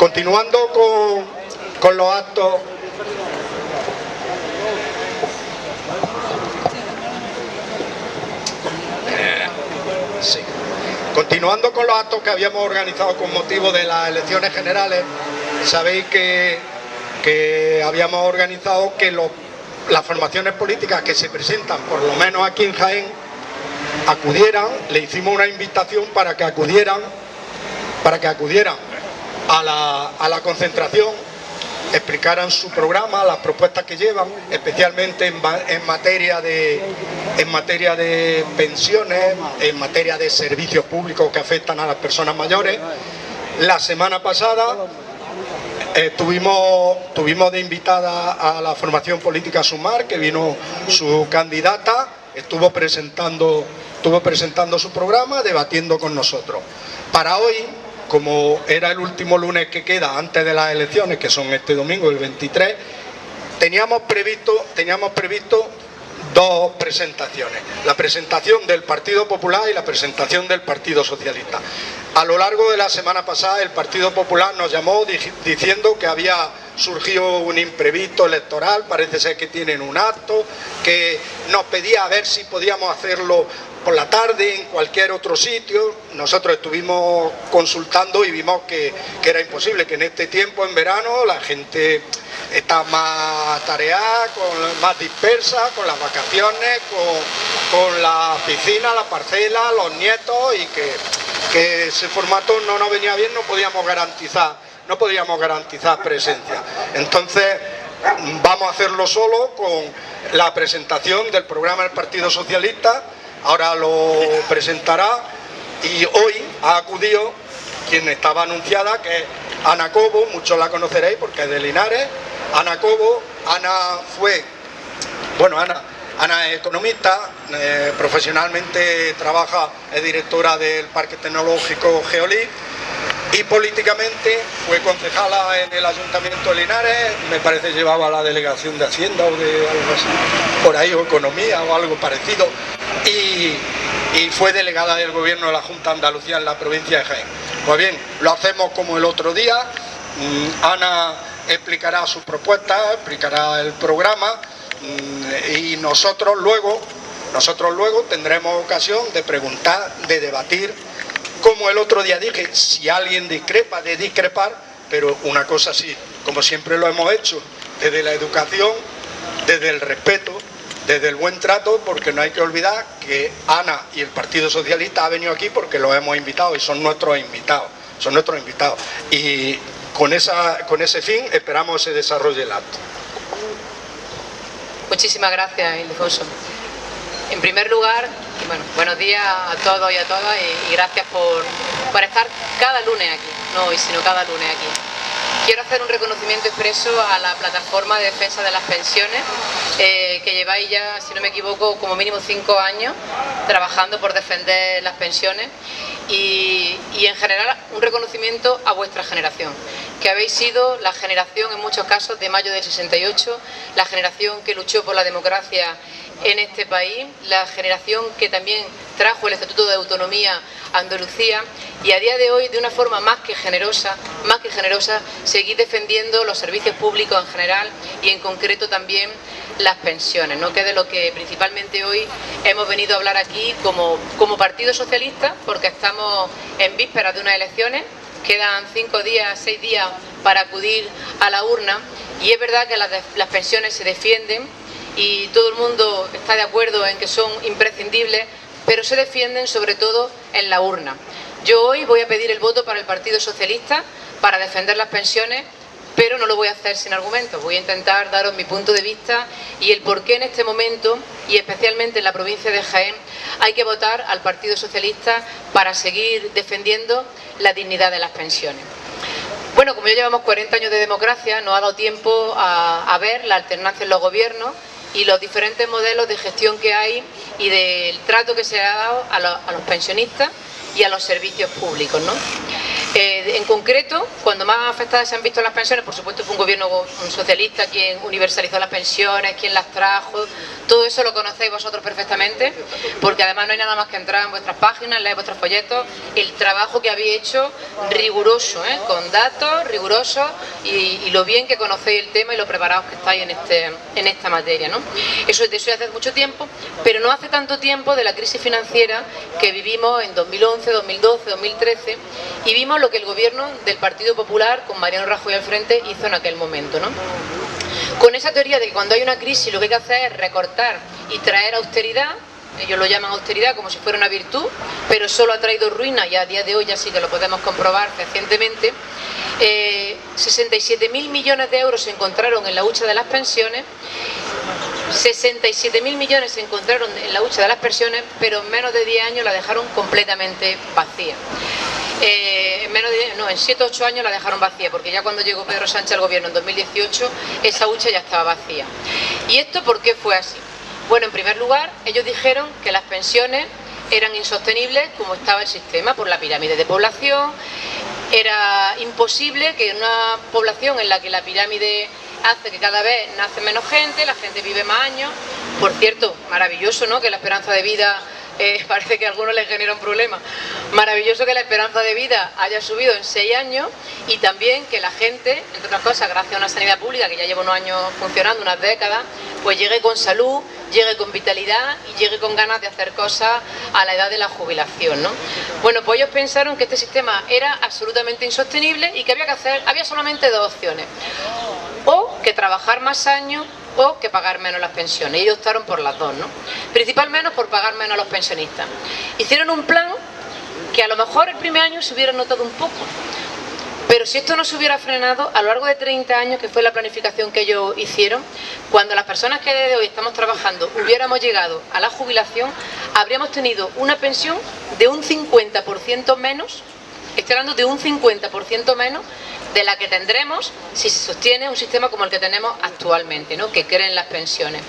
Continuando con los actos. Sí. Continuando con los actos que habíamos organizado con motivo de las elecciones generales, sabéis que habíamos organizado que las formaciones políticas que se presentan, por lo menos aquí en Jaén, acudieran, le hicimos una invitación para que acudieran a la concentración, explicaran su programa, las propuestas que llevan, especialmente en materia de pensiones, en materia de servicios públicos que afectan a las personas mayores. La semana pasada tuvimos de invitada a la formación política Sumar, que vino su candidata, estuvo presentando su programa, debatiendo con nosotros. Para hoy, como era el último lunes que queda antes de las elecciones, que son este domingo, el 23, teníamos previsto dos presentaciones: la presentación del Partido Popular y la presentación del Partido Socialista. A lo largo de la semana pasada el Partido Popular nos llamó diciendo que había surgido un imprevisto electoral, parece ser que tienen un acto, que nos pedía a ver si podíamos hacerlo por la tarde en cualquier otro sitio. Nosotros estuvimos consultando y vimos que era imposible, que en este tiempo, en verano, la gente está más atareada, más dispersa, con las vacaciones, con la piscina, la parcela, los nietos, y que ese formato no nos venía bien, no podíamos garantizar presencia. Entonces vamos a hacerlo solo con la presentación del programa del Partido Socialista. Ahora lo presentará, y hoy ha acudido quien estaba anunciada, que es Ana Cobo. Muchos la conoceréis porque es de Linares. Ana Cobo. Ana es economista, profesionalmente trabaja, es directora del Parque Tecnológico Geolit, y políticamente fue concejala en el Ayuntamiento de Linares, me parece llevaba la delegación de Hacienda o de algo así, por ahí, o Economía o algo parecido, y fue delegada del Gobierno de la Junta de Andalucía en la provincia de Jaén. Pues bien, lo hacemos como el otro día. Ana explicará sus propuestas, explicará el programa, y nosotros luego tendremos ocasión de preguntar, de debatir. Como el otro día dije, si alguien discrepa, de discrepar, pero una cosa sí, como siempre lo hemos hecho, desde la educación, desde el respeto, desde el buen trato, porque no hay que olvidar que Ana y el Partido Socialista ha venido aquí porque los hemos invitado y son nuestros invitados, y con ese fin esperamos se desarrolle el acto. Muchísimas gracias, Ildefonso. En primer lugar, buenos días a todos y a todas, y gracias por estar cada lunes aquí, no hoy, sino cada lunes aquí. Quiero hacer un reconocimiento expreso a la plataforma de defensa de las pensiones, que lleváis ya, si no me equivoco, como mínimo 5 años trabajando por defender las pensiones, y en general un reconocimiento a vuestra generación, que habéis sido la generación, en muchos casos, de mayo del 68, la generación que luchó por la democracia en este país, la generación que también trajo el Estatuto de Autonomía a Andalucía, y a día de hoy, de una forma más que generosa, seguís defendiendo los servicios públicos en general y en concreto también las pensiones, ¿no? Que es de lo que principalmente hoy hemos venido a hablar aquí como Partido Socialista, porque estamos en vísperas de unas elecciones, quedan 5 días, 6 días para acudir a la urna, y es verdad que las pensiones se defienden y todo el mundo está de acuerdo en que son imprescindibles, pero se defienden sobre todo en la urna. Yo hoy voy a pedir el voto para el Partido Socialista para defender las pensiones, pero no lo voy a hacer sin argumentos. Voy a intentar daros mi punto de vista y el por qué en este momento, y especialmente en la provincia de Jaén, hay que votar al Partido Socialista para seguir defendiendo la dignidad de las pensiones. Bueno, como ya llevamos 40 años de democracia, nos ha dado tiempo a ver la alternancia en los gobiernos y los diferentes modelos de gestión que hay y del trato que se ha dado a los pensionistas y a los servicios públicos, ¿no? En concreto, cuando más afectadas se han visto las pensiones, por supuesto fue un gobierno socialista quien universalizó las pensiones, quien las trajo, todo eso lo conocéis vosotros perfectamente, porque además no hay nada más que entrar en vuestras páginas, leer vuestros folletos, el trabajo que habéis hecho riguroso, con datos rigurosos y lo bien que conocéis el tema y lo preparados que estáis en esta materia, ¿no? Eso de eso ya hace mucho tiempo, pero no hace tanto tiempo de la crisis financiera que vivimos en 2011, 2012, 2013 y vimos lo que el gobierno del Partido Popular con Mariano Rajoy al frente hizo en aquel momento, ¿no? Con esa teoría de que cuando hay una crisis lo que hay que hacer es recortar y traer austeridad. Ellos lo llaman austeridad como si fuera una virtud, pero solo ha traído ruina y a día de hoy ya sí que lo podemos comprobar fehacientemente. 67.000 millones de euros se encontraron en la hucha de las pensiones, 67.000 millones se encontraron en la hucha de las pensiones, pero en menos de 10 años la dejaron completamente vacía. En 7 o 8 años la dejaron vacía, porque ya cuando llegó Pedro Sánchez al gobierno en 2018, esa hucha ya estaba vacía. ¿Y esto por qué fue así? Bueno, en primer lugar, ellos dijeron que las pensiones eran insostenibles como estaba el sistema por la pirámide de población. Era imposible que en una población en la que la pirámide hace que cada vez nace menos gente, la gente vive más años. Por cierto, maravilloso, ¿no?, que la esperanza de vida parece que a algunos les genera un problema. Maravilloso que la esperanza de vida haya subido en 6 años y también que la gente, entre otras cosas, gracias a una sanidad pública que ya lleva unos años funcionando, unas décadas, pues llegue con salud, llegue con vitalidad y llegue con ganas de hacer cosas a la edad de la jubilación, ¿no? Bueno, pues ellos pensaron que este sistema era absolutamente insostenible y que había solamente 2 opciones: o que trabajar más años o que pagar menos las pensiones. Y ellos optaron por las dos, ¿no? Principalmente por pagar menos a los pensionistas. Hicieron un plan que a lo mejor el primer año se hubiera notado un poco, pero si esto no se hubiera frenado, a lo largo de 30 años, que fue la planificación que ellos hicieron, cuando las personas que desde hoy estamos trabajando hubiéramos llegado a la jubilación, habríamos tenido una pensión de un 50% menos, estoy hablando de un 50% menos de la que tendremos si se sostiene un sistema como el que tenemos actualmente, ¿no?, que creen las pensiones.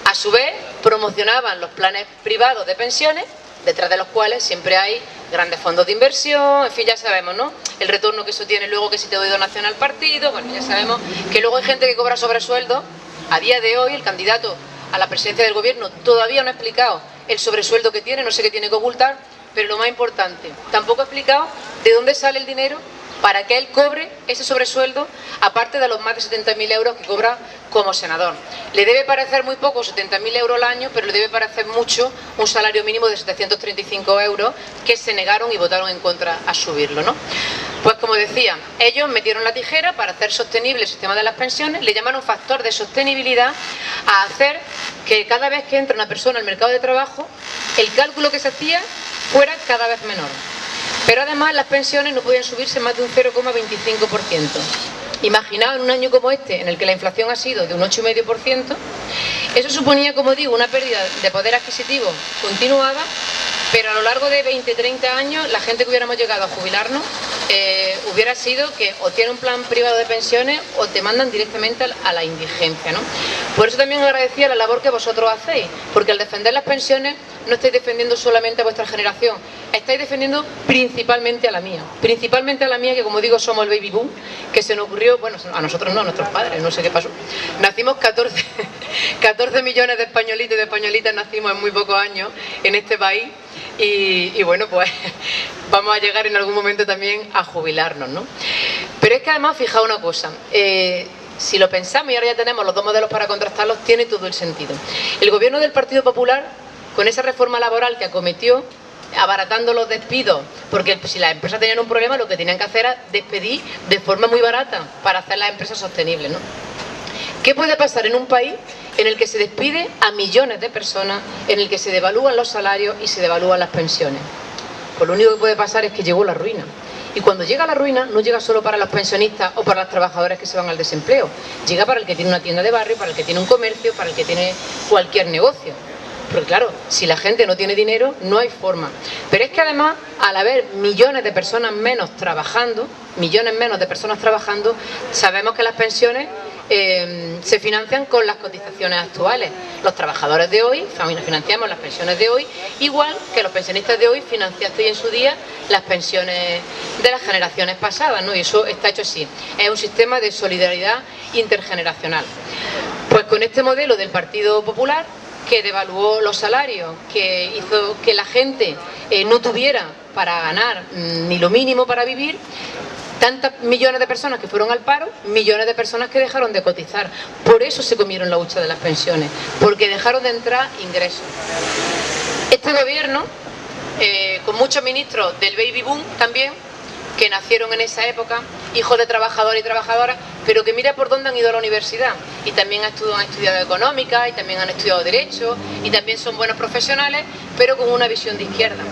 A su vez, promocionaban los planes privados de pensiones, detrás de los cuales siempre hay grandes fondos de inversión, en fin, ya sabemos, ¿no?, el retorno que eso tiene luego, que si te doy donación al partido. Bueno, ya sabemos que luego hay gente que cobra sobresueldo. A día de hoy el candidato a la presidencia del gobierno todavía no ha explicado el sobresueldo que tiene, no sé qué tiene que ocultar, pero lo más importante, tampoco ha explicado de dónde sale el dinero para que él cobre ese sobresueldo, aparte de los más de 70.000 euros que cobra como senador. Le debe parecer muy poco 70.000 euros al año, pero le debe parecer mucho un salario mínimo de 735 euros que se negaron y votaron en contra a subirlo, ¿no? Pues como decía, ellos metieron la tijera para hacer sostenible el sistema de las pensiones, le llamaron factor de sostenibilidad a hacer que cada vez que entra una persona al mercado de trabajo, el cálculo que se hacía fuera cada vez menor. Pero además las pensiones no podían subirse más de un 0,25%. Imaginaos en un año como este, en el que la inflación ha sido de un 8,5%, eso suponía, como digo, una pérdida de poder adquisitivo continuada, pero a lo largo de 20-30 años, la gente que hubiéramos llegado a jubilarnos hubiera sido que o tiene un plan privado de pensiones o te mandan directamente a la indigencia, ¿no? Por eso también agradecía la labor que vosotros hacéis, porque al defender las pensiones no estáis defendiendo solamente a vuestra generación, estáis defendiendo principalmente a la mía, que, como digo, somos el baby boom, que se nos ocurrió, bueno, a nosotros no, a nuestros padres, no sé qué pasó. Nacimos 14 millones de españolitos y de españolitas, nacimos en muy pocos años en este país. Y bueno, pues vamos a llegar en algún momento también a jubilarnos, ¿no? Pero es que además, fijaos una cosa, si lo pensamos y ahora ya tenemos los 2 modelos para contrastarlos, tiene todo el sentido. El gobierno del Partido Popular, con esa reforma laboral que acometió, abaratando los despidos, porque si las empresas tenían un problema, lo que tenían que hacer era despedir de forma muy barata para hacer las empresas sostenibles, ¿no? ¿Qué puede pasar en un país en el que se despide a millones de personas, en el que se devalúan los salarios y se devalúan las pensiones? Pues lo único que puede pasar es que llegó la ruina. Y cuando llega la ruina, no llega solo para los pensionistas o para las trabajadoras que se van al desempleo. Llega para el que tiene una tienda de barrio, para el que tiene un comercio, para el que tiene cualquier negocio. Porque claro, si la gente no tiene dinero, no hay forma. Pero es que además, al haber millones de personas menos trabajando, sabemos que las pensiones se financian con las cotizaciones actuales. Los trabajadores de hoy financiamos las pensiones de hoy, igual que los pensionistas de hoy financiasteis en su día las pensiones de las generaciones pasadas, ¿no? Y eso está hecho así. Es un sistema de solidaridad intergeneracional. Pues con este modelo del Partido Popular, que devaluó los salarios, que hizo que la gente no tuviera para ganar ni lo mínimo para vivir, tantas millones de personas que fueron al paro, millones de personas que dejaron de cotizar. Por eso se comieron la hucha de las pensiones, porque dejaron de entrar ingresos. Este gobierno, con muchos ministros del baby boom también, que nacieron en esa época, hijos de trabajadores y trabajadoras, pero que mira por dónde han ido a la universidad. Y también han estudiado económica, y también han estudiado derecho, y también son buenos profesionales, pero con una visión de izquierda.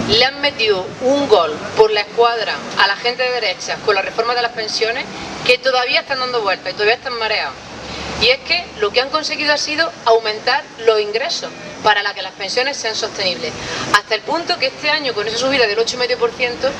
Le han metido un gol por la escuadra a la gente de derecha con la reforma de las pensiones, que todavía están dando vueltas y todavía están mareados. Y es que lo que han conseguido ha sido aumentar los ingresos para que las pensiones sean sostenibles. Hasta el punto que este año, con esa subida del 8,5%,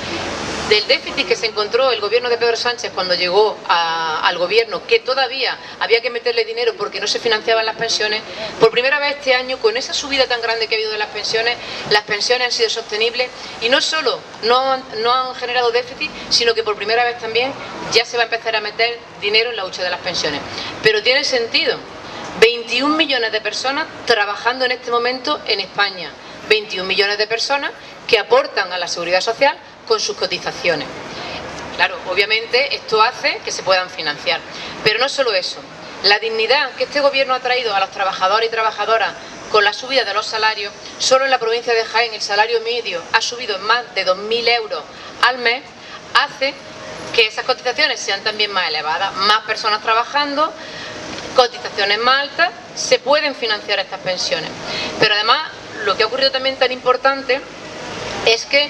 del déficit que se encontró el gobierno de Pedro Sánchez cuando llegó al gobierno, que todavía había que meterle dinero porque no se financiaban las pensiones, por primera vez este año, con esa subida tan grande que ha habido de las pensiones han sido sostenibles, y no solo no han generado déficit, sino que por primera vez también ya se va a empezar a meter dinero en la hucha de las pensiones. Pero tiene sentido. 21 millones de personas trabajando en este momento en España, 21 millones de personas que aportan a la seguridad social con sus cotizaciones. Claro, obviamente esto hace que se puedan financiar, pero no solo eso. La dignidad que este gobierno ha traído a los trabajadores y trabajadoras con la subida de los salarios, solo en la provincia de Jaén el salario medio ha subido en más de 2.000 euros al mes, hace que esas cotizaciones sean también más elevadas, más personas trabajando, cotizaciones más altas, se pueden financiar estas pensiones. Pero además, lo que ha ocurrido también tan importante es que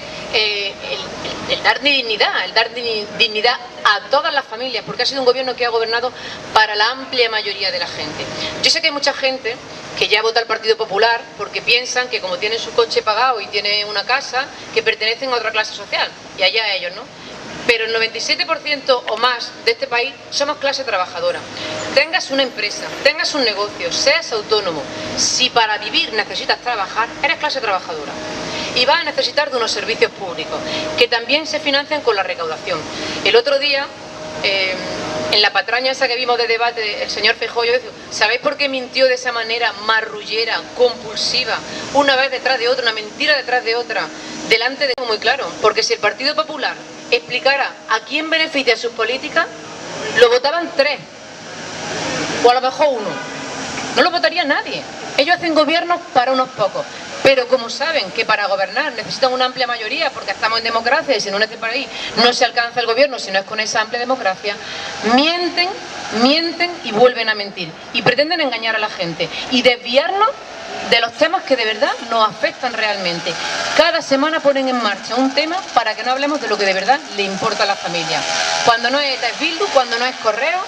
el dar dignidad a todas las familias, porque ha sido un gobierno que ha gobernado para la amplia mayoría de la gente. Yo sé que hay mucha gente que ya vota al Partido Popular porque piensan que como tienen su coche pagado y tienen una casa, que pertenecen a otra clase social, y allá ellos, ¿no? Pero el 97% o más de este país somos clase trabajadora. Tengas una empresa, tengas un negocio, seas autónomo, si para vivir necesitas trabajar, eres clase trabajadora. Y vas a necesitar de unos servicios públicos, que también se financian con la recaudación. El otro día, en la patraña esa que vimos de debate, el señor Feijóo, yo decía, ¿sabéis por qué mintió de esa manera marrullera, compulsiva, una vez detrás de otra, una mentira detrás de otra, delante de muy claro? Porque si el Partido Popular explicara a quién beneficia sus políticas, lo votaban 3, o a lo mejor 1. No lo votaría nadie. Ellos hacen gobiernos para unos pocos. Pero como saben que para gobernar necesitan una amplia mayoría, porque estamos en democracia y si no en este país no se alcanza el gobierno si no es con esa amplia democracia, mienten y vuelven a mentir. Y pretenden engañar a la gente y desviarnos de los temas que de verdad nos afectan realmente. Cada semana ponen en marcha un tema para que no hablemos de lo que de verdad le importa a las familias. Cuando no es ETA es Bildu, cuando no es Correo,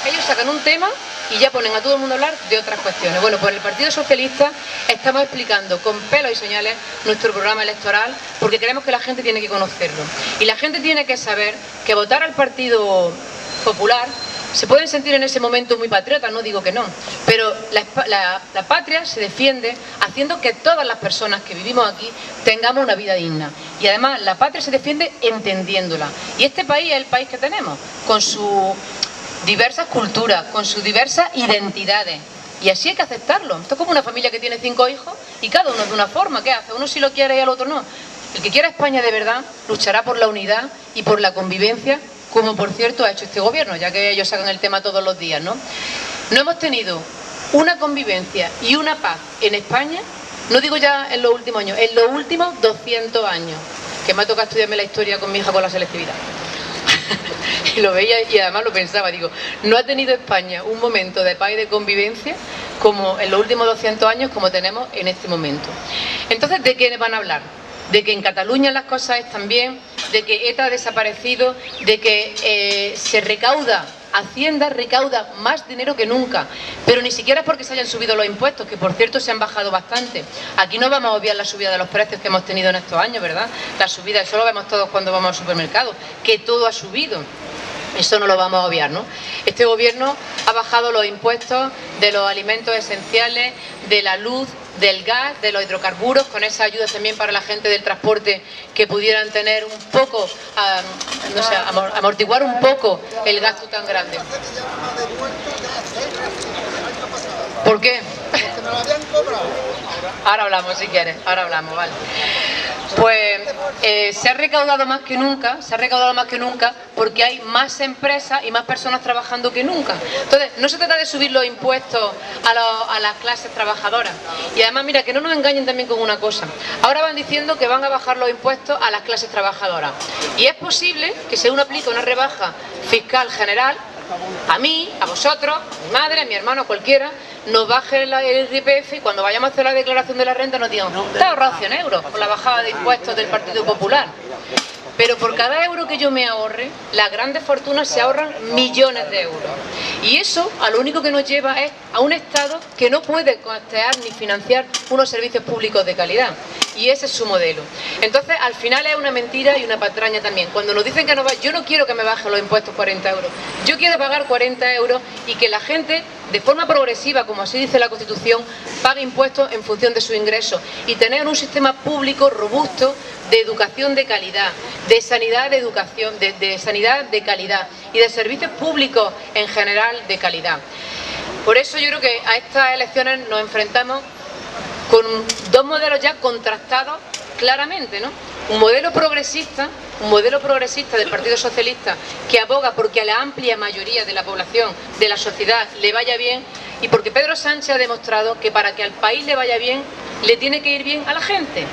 ellos sacan un tema y ya ponen a todo el mundo a hablar de otras cuestiones. Bueno, pues el Partido Socialista estamos explicando con pelos y señales nuestro programa electoral, porque creemos que la gente tiene que conocerlo. Y la gente tiene que saber que votar al Partido Popular, se pueden sentir en ese momento muy patriotas, no digo que no, pero la patria se defiende haciendo que todas las personas que vivimos aquí tengamos una vida digna. Y además la patria se defiende entendiéndola. Y este país es el país que tenemos, con sus diversas culturas, con sus diversas identidades. Y así hay que aceptarlo. Esto es como una familia que tiene 5 hijos y cada uno de una forma. ¿Qué hace? Uno sí lo quiere y al otro no. El que quiera España de verdad luchará por la unidad y por la convivencia, como por cierto ha hecho este gobierno, ya que ellos sacan el tema todos los días, ¿no? No hemos tenido una convivencia y una paz en España, no digo ya en los últimos años, en los últimos 200 años, que me ha tocado estudiarme la historia con mi hija con la selectividad. Y lo veía y además lo pensaba, digo, no ha tenido España un momento de paz y de convivencia como en los últimos 200 años como tenemos en este momento. Entonces, ¿de qué van a hablar? De que en Cataluña las cosas están bien, de que ETA ha desaparecido, de que se recauda, Hacienda recauda más dinero que nunca, pero ni siquiera es porque se hayan subido los impuestos, que por cierto se han bajado bastante. Aquí no vamos a obviar la subida de los precios que hemos tenido en estos años, ¿verdad? La subida, eso lo vemos todos cuando vamos al supermercado, que todo ha subido. Eso no lo vamos a obviar, ¿no? Este gobierno ha bajado los impuestos de los alimentos esenciales, de la luz, del gas, de los hidrocarburos, con esas ayudas también para la gente del transporte que pudieran tener un poco, no sé, amortiguar un poco el gasto tan grande. ¿Por qué? Porque me lo habían cobrado. Ahora hablamos, si quieres, ahora hablamos, vale. Pues se ha recaudado más que nunca, porque hay más empresas y más personas trabajando que nunca. Entonces, no se trata de subir los impuestos a las clases trabajadoras. Y además, mira, que no nos engañen también con una cosa. Ahora van diciendo que van a bajar los impuestos a las clases trabajadoras. Y es posible que se uno aplique una rebaja fiscal general, a mí, a vosotros, a mi madre, a mi hermano, a cualquiera, nos baje el IRPF y cuando vayamos a hacer la declaración de la renta nos digan, te has ahorrado 100 euros con la bajada de impuestos del Partido Popular. Pero por cada euro que yo me ahorre, las grandes fortunas se ahorran millones de euros. Y eso a lo único que nos lleva es a un Estado que no puede costear ni financiar unos servicios públicos de calidad. Y ese es su modelo. Entonces, al final es una mentira y una patraña también. Cuando nos dicen que no va, yo no quiero que me bajen los impuestos 40 euros. Yo quiero pagar 40 euros y que la gente, de forma progresiva, como así dice la Constitución, pague impuestos en función de sus ingresos y tener un sistema público robusto de educación de calidad, de sanidad de educación, de sanidad de calidad y de servicios públicos en general de calidad. Por eso yo creo que a estas elecciones nos enfrentamos con dos modelos ya contrastados claramente, ¿no? Un modelo progresista del Partido Socialista que aboga porque a la amplia mayoría de la población, de la sociedad, le vaya bien, y porque Pedro Sánchez ha demostrado que para que al país le vaya bien, le tiene que ir bien a la gente.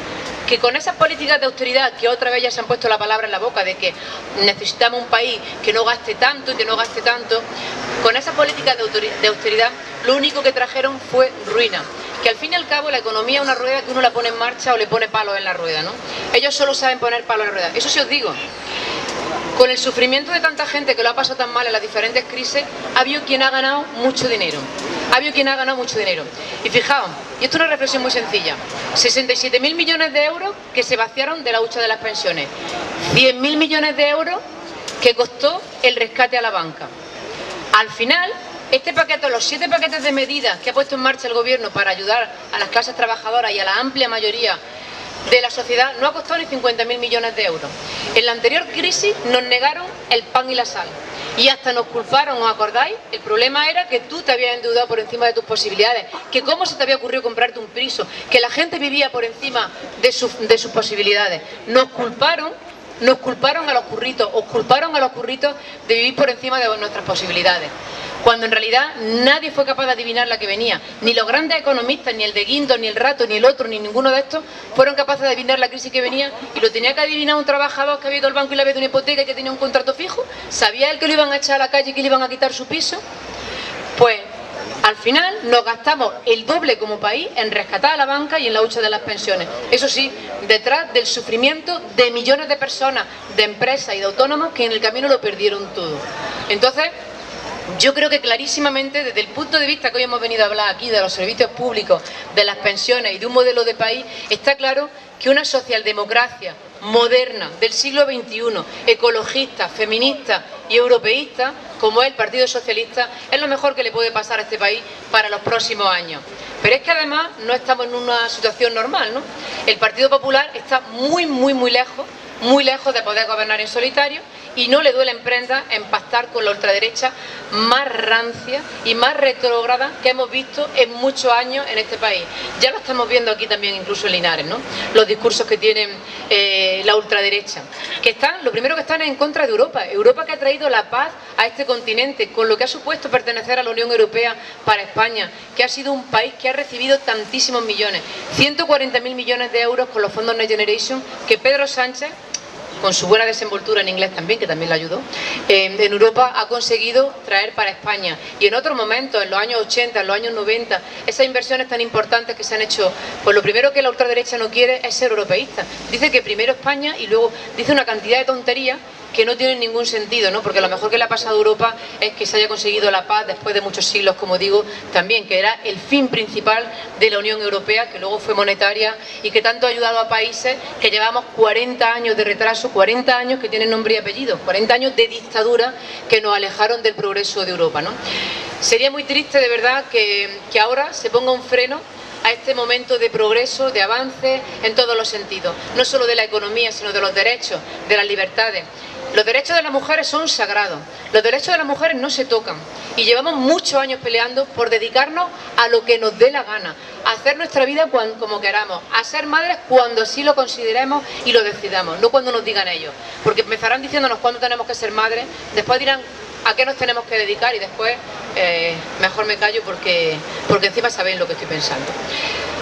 Que con esas políticas de austeridad, que otra vez ya se han puesto la palabra en la boca de que necesitamos un país que no gaste tanto y que no gaste tanto, con esas políticas de austeridad lo único que trajeron fue ruina. Que al fin y al cabo la economía es una rueda que uno la pone en marcha o le pone palos en la rueda, ¿no? Ellos solo saben poner palos en la rueda. Eso sí os digo, con el sufrimiento de tanta gente que lo ha pasado tan mal en las diferentes crisis, ha habido quien ha ganado mucho dinero. Y fijaos, y esto es una reflexión muy sencilla, 67.000 millones de euros que se vaciaron de la hucha de las pensiones, 100.000 millones de euros que costó el rescate a la banca. Al final, este paquete, los 7 paquetes de medidas que ha puesto en marcha el gobierno para ayudar a las clases trabajadoras y a la amplia mayoría de la sociedad, no ha costado ni 50.000 millones de euros. En la anterior crisis nos negaron el pan y la sal y hasta nos culparon, ¿os acordáis? El problema era que tú te habías endeudado por encima de tus posibilidades, que cómo se te había ocurrido comprarte un piso, que la gente vivía por encima de sus posibilidades. Nos culparon a los curritos, os culparon a los curritos de vivir por encima de nuestras posibilidades. Cuando en realidad nadie fue capaz de adivinar la que venía. Ni los grandes economistas, ni el de Guindos, ni el Rato, ni el otro, ni ninguno de estos fueron capaces de adivinar la crisis que venía, y lo tenía que adivinar un trabajador que había ido al banco y le había dado una hipoteca y que tenía un contrato fijo. ¿Sabía él que lo iban a echar a la calle y que le iban a quitar su piso? Pues al final nos gastamos el doble como país en rescatar a la banca y en la hucha de las pensiones. Eso sí, detrás del sufrimiento de millones de personas, de empresas y de autónomos que en el camino lo perdieron todo. Entonces, yo creo que clarísimamente, desde el punto de vista que hoy hemos venido a hablar aquí de los servicios públicos, de las pensiones y de un modelo de país, está claro que una socialdemocracia moderna del siglo XXI, ecologista, feminista y europeísta, como es el Partido Socialista, es lo mejor que le puede pasar a este país para los próximos años. Pero es que además no estamos en una situación normal, ¿no? El Partido Popular está muy lejos de poder gobernar en solitario, y no le duele en prenda en pactar con la ultraderecha más rancia y más retrógrada que hemos visto en muchos años en este país. Ya lo estamos viendo aquí también, incluso en Linares, ¿no? Los discursos que tienen la ultraderecha, lo primero que están es en contra de Europa que ha traído la paz a este continente, con lo que ha supuesto pertenecer a la Unión Europea para España, que ha sido un país que ha recibido tantísimos millones, 140.000 millones de euros con los fondos Next Generation, que Pedro Sánchez, con su buena desenvoltura en inglés también, que también le ayudó, en Europa ha conseguido traer para España. Y en otros momentos, en los años 80, en los años 90, esas inversiones tan importantes que se han hecho, pues lo primero que la ultraderecha no quiere es ser europeísta. Dice que primero España y luego dice una cantidad de tonterías que no tienen ningún sentido, ¿no? Porque lo mejor que le ha pasado a Europa es que se haya conseguido la paz después de muchos siglos, como digo, también, que era el fin principal de la Unión Europea, que luego fue monetaria y que tanto ha ayudado a países que llevamos 40 años de retraso, 40 años que tienen nombre y apellido, 40 años de dictadura que nos alejaron del progreso de Europa, ¿no? Sería muy triste, de verdad, que ahora se ponga un freno a este momento de progreso, de avance en todos los sentidos, no solo de la economía, sino de los derechos, de las libertades. Los derechos de las mujeres son sagrados, los derechos de las mujeres no se tocan y llevamos muchos años peleando por dedicarnos a lo que nos dé la gana, a hacer nuestra vida como queramos, a ser madres cuando así lo consideremos y lo decidamos, no cuando nos digan ellos, porque empezarán diciéndonos cuándo tenemos que ser madres, después dirán a qué nos tenemos que dedicar y después mejor me callo porque encima sabéis lo que estoy pensando.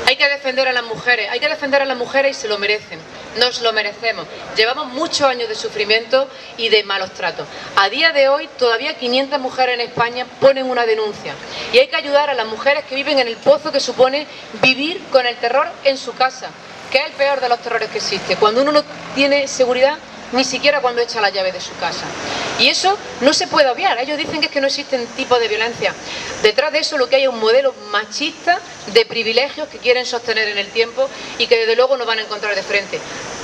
Hay que defender a las mujeres y se lo merecen, nos lo merecemos. Llevamos muchos años de sufrimiento y de malos tratos. A día de hoy todavía 500 mujeres en España ponen una denuncia y hay que ayudar a las mujeres que viven en el pozo que supone vivir con el terror en su casa, que es el peor de los terrores que existe, cuando uno no tiene seguridad ni siquiera cuando echa la llave de su casa. Y eso no se puede obviar. Ellos dicen que es que no existen tipos de violencia. Detrás de eso lo que hay es un modelo machista de privilegios que quieren sostener en el tiempo y que desde luego nos van a encontrar de frente.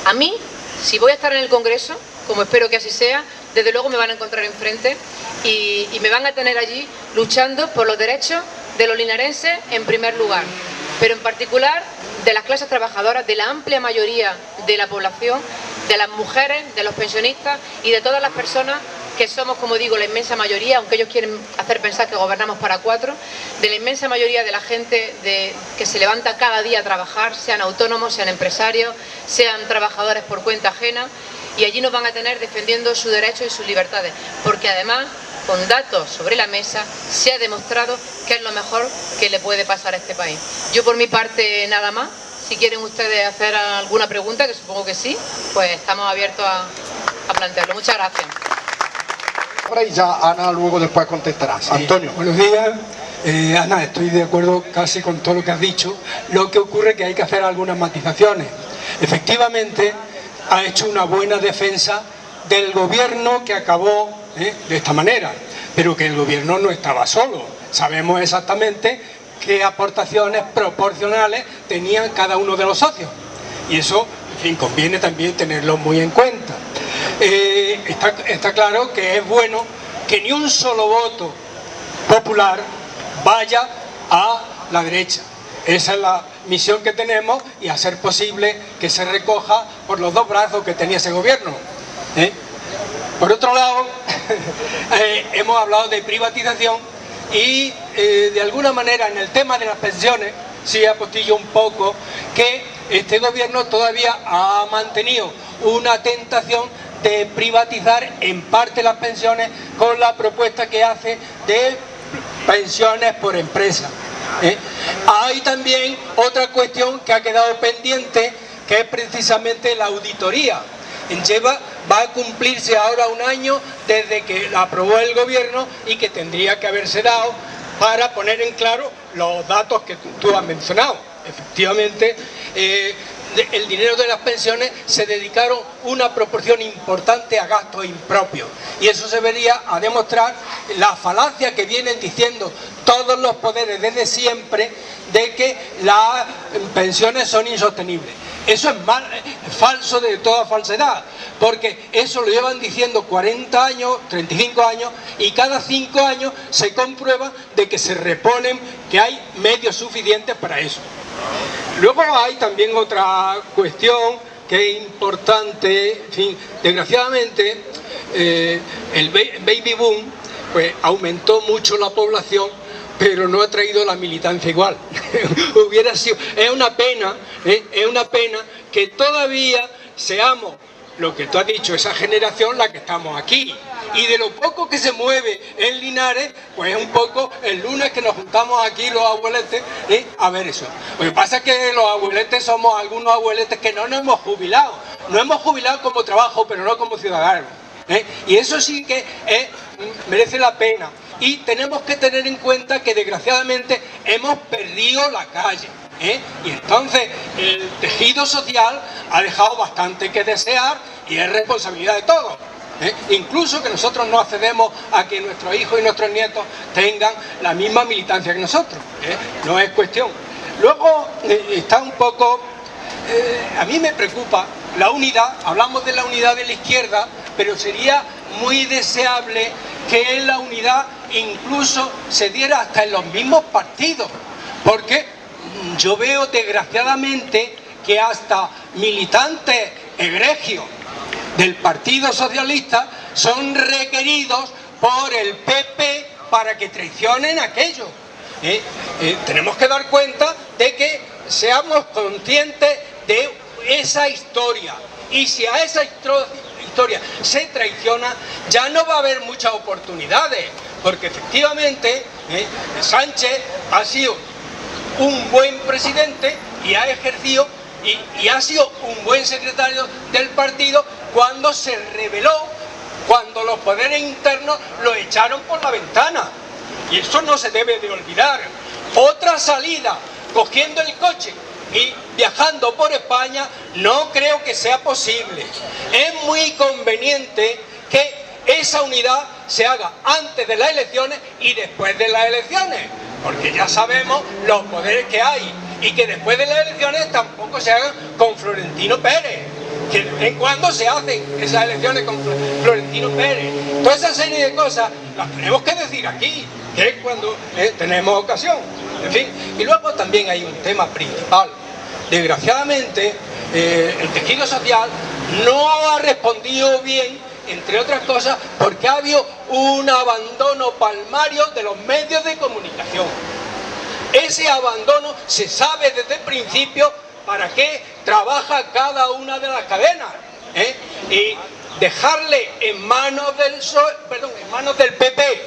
A mí, si voy a estar en el Congreso, como espero que así sea, desde luego me van a encontrar enfrente y me van a tener allí luchando por los derechos de los linarenses en primer lugar, pero en particular de las clases trabajadoras, de la amplia mayoría de la población, de las mujeres, de los pensionistas y de todas las personas que somos, como digo, la inmensa mayoría, aunque ellos quieren hacer pensar que gobernamos para 4, de la inmensa mayoría de la gente que se levanta cada día a trabajar, sean autónomos, sean empresarios, sean trabajadores por cuenta ajena, y allí nos van a tener defendiendo sus derechos y sus libertades, porque además, con datos sobre la mesa, se ha demostrado que es lo mejor que le puede pasar a este país. Yo por mi parte nada más. Si quieren ustedes hacer alguna pregunta, que supongo que sí, pues estamos abiertos a plantearlo. Muchas gracias. Y ya Ana luego después contestará. Sí. Antonio. Buenos días. Ana, estoy de acuerdo casi con todo lo que has dicho. Lo que ocurre es que hay que hacer algunas matizaciones. Efectivamente, ha hecho una buena defensa del gobierno que acabó de esta manera, pero que el gobierno no estaba solo. Sabemos exactamente qué aportaciones proporcionales tenían cada uno de los socios. Y eso, en fin, conviene también tenerlo muy en cuenta. Está claro que es bueno que ni un solo voto popular vaya a la derecha. Esa es la misión que tenemos y a ser posible que se recoja por los dos brazos que tenía ese gobierno. Por otro lado, hemos hablado de privatización y de alguna manera en el tema de las pensiones sí apostillo un poco que este gobierno todavía ha mantenido una tentación de privatizar en parte las pensiones con la propuesta que hace de pensiones por empresa. Hay también otra cuestión que ha quedado pendiente, que es precisamente la auditoría. Va a cumplirse ahora un año desde que la aprobó el gobierno y que tendría que haberse dado para poner en claro los datos que tú has mencionado. Efectivamente, el dinero de las pensiones se dedicaron una proporción importante a gastos impropios y eso se vería a demostrar la falacia que vienen diciendo todos los poderes desde siempre de que las pensiones son insostenibles. Eso es falso de toda falsedad, porque eso lo llevan diciendo 40 años, 35 años, y cada 5 años se comprueba de que se reponen, que hay medios suficientes para eso. Luego hay también otra cuestión que es importante, en fin, desgraciadamente el baby boom pues aumentó mucho la población, pero no ha traído la militancia igual. Hubiera sido, es una pena que todavía seamos, lo que tú has dicho, esa generación la que estamos aquí. Y de lo poco que se mueve en Linares, pues es un poco el lunes que nos juntamos aquí los abueletes a ver eso. Lo que pasa es que los abueletes somos algunos abueletes que no nos hemos jubilado. Nos hemos jubilado como trabajo, pero no como ciudadanos. Y eso sí que merece la pena. Y tenemos que tener en cuenta que desgraciadamente hemos perdido la calle. Y entonces el tejido social ha dejado bastante que desear y es responsabilidad de todos. Incluso que nosotros no accedemos a que nuestros hijos y nuestros nietos tengan la misma militancia que nosotros, no es cuestión. Luego está un poco, a mí me preocupa la unidad, hablamos de la unidad de la izquierda, pero sería muy deseable que la unidad incluso se diera hasta en los mismos partidos, porque yo veo desgraciadamente que hasta militantes egregios del Partido Socialista son requeridos por el PP para que traicionen aquello. Tenemos que dar cuenta de que seamos conscientes de esa historia, y si a esa historia se traiciona, ya no va a haber muchas oportunidades, porque efectivamente Sánchez ha sido un buen presidente y ha ejercido y ha sido un buen secretario del partido cuando se rebeló, cuando los poderes internos lo echaron por la ventana, y eso no se debe de olvidar. Otra salida, cogiendo el coche y viajando por España, no creo que sea posible. Es muy conveniente que esa unidad se haga antes de las elecciones y después de las elecciones, porque ya sabemos los poderes que hay, y que después de las elecciones tampoco se hagan con Florentino Pérez, que de vez en cuando se hacen esas elecciones con Florentino Pérez. Toda esa serie de cosas las tenemos que decir aquí, que es cuando tenemos ocasión. En fin, y luego también hay un tema principal. Desgraciadamente, el tejido social no ha respondido bien, entre otras cosas, porque ha habido un abandono palmario de los medios de comunicación. Ese abandono se sabe desde el principio para qué trabaja cada una de las cadenas, y dejarle en manos del PP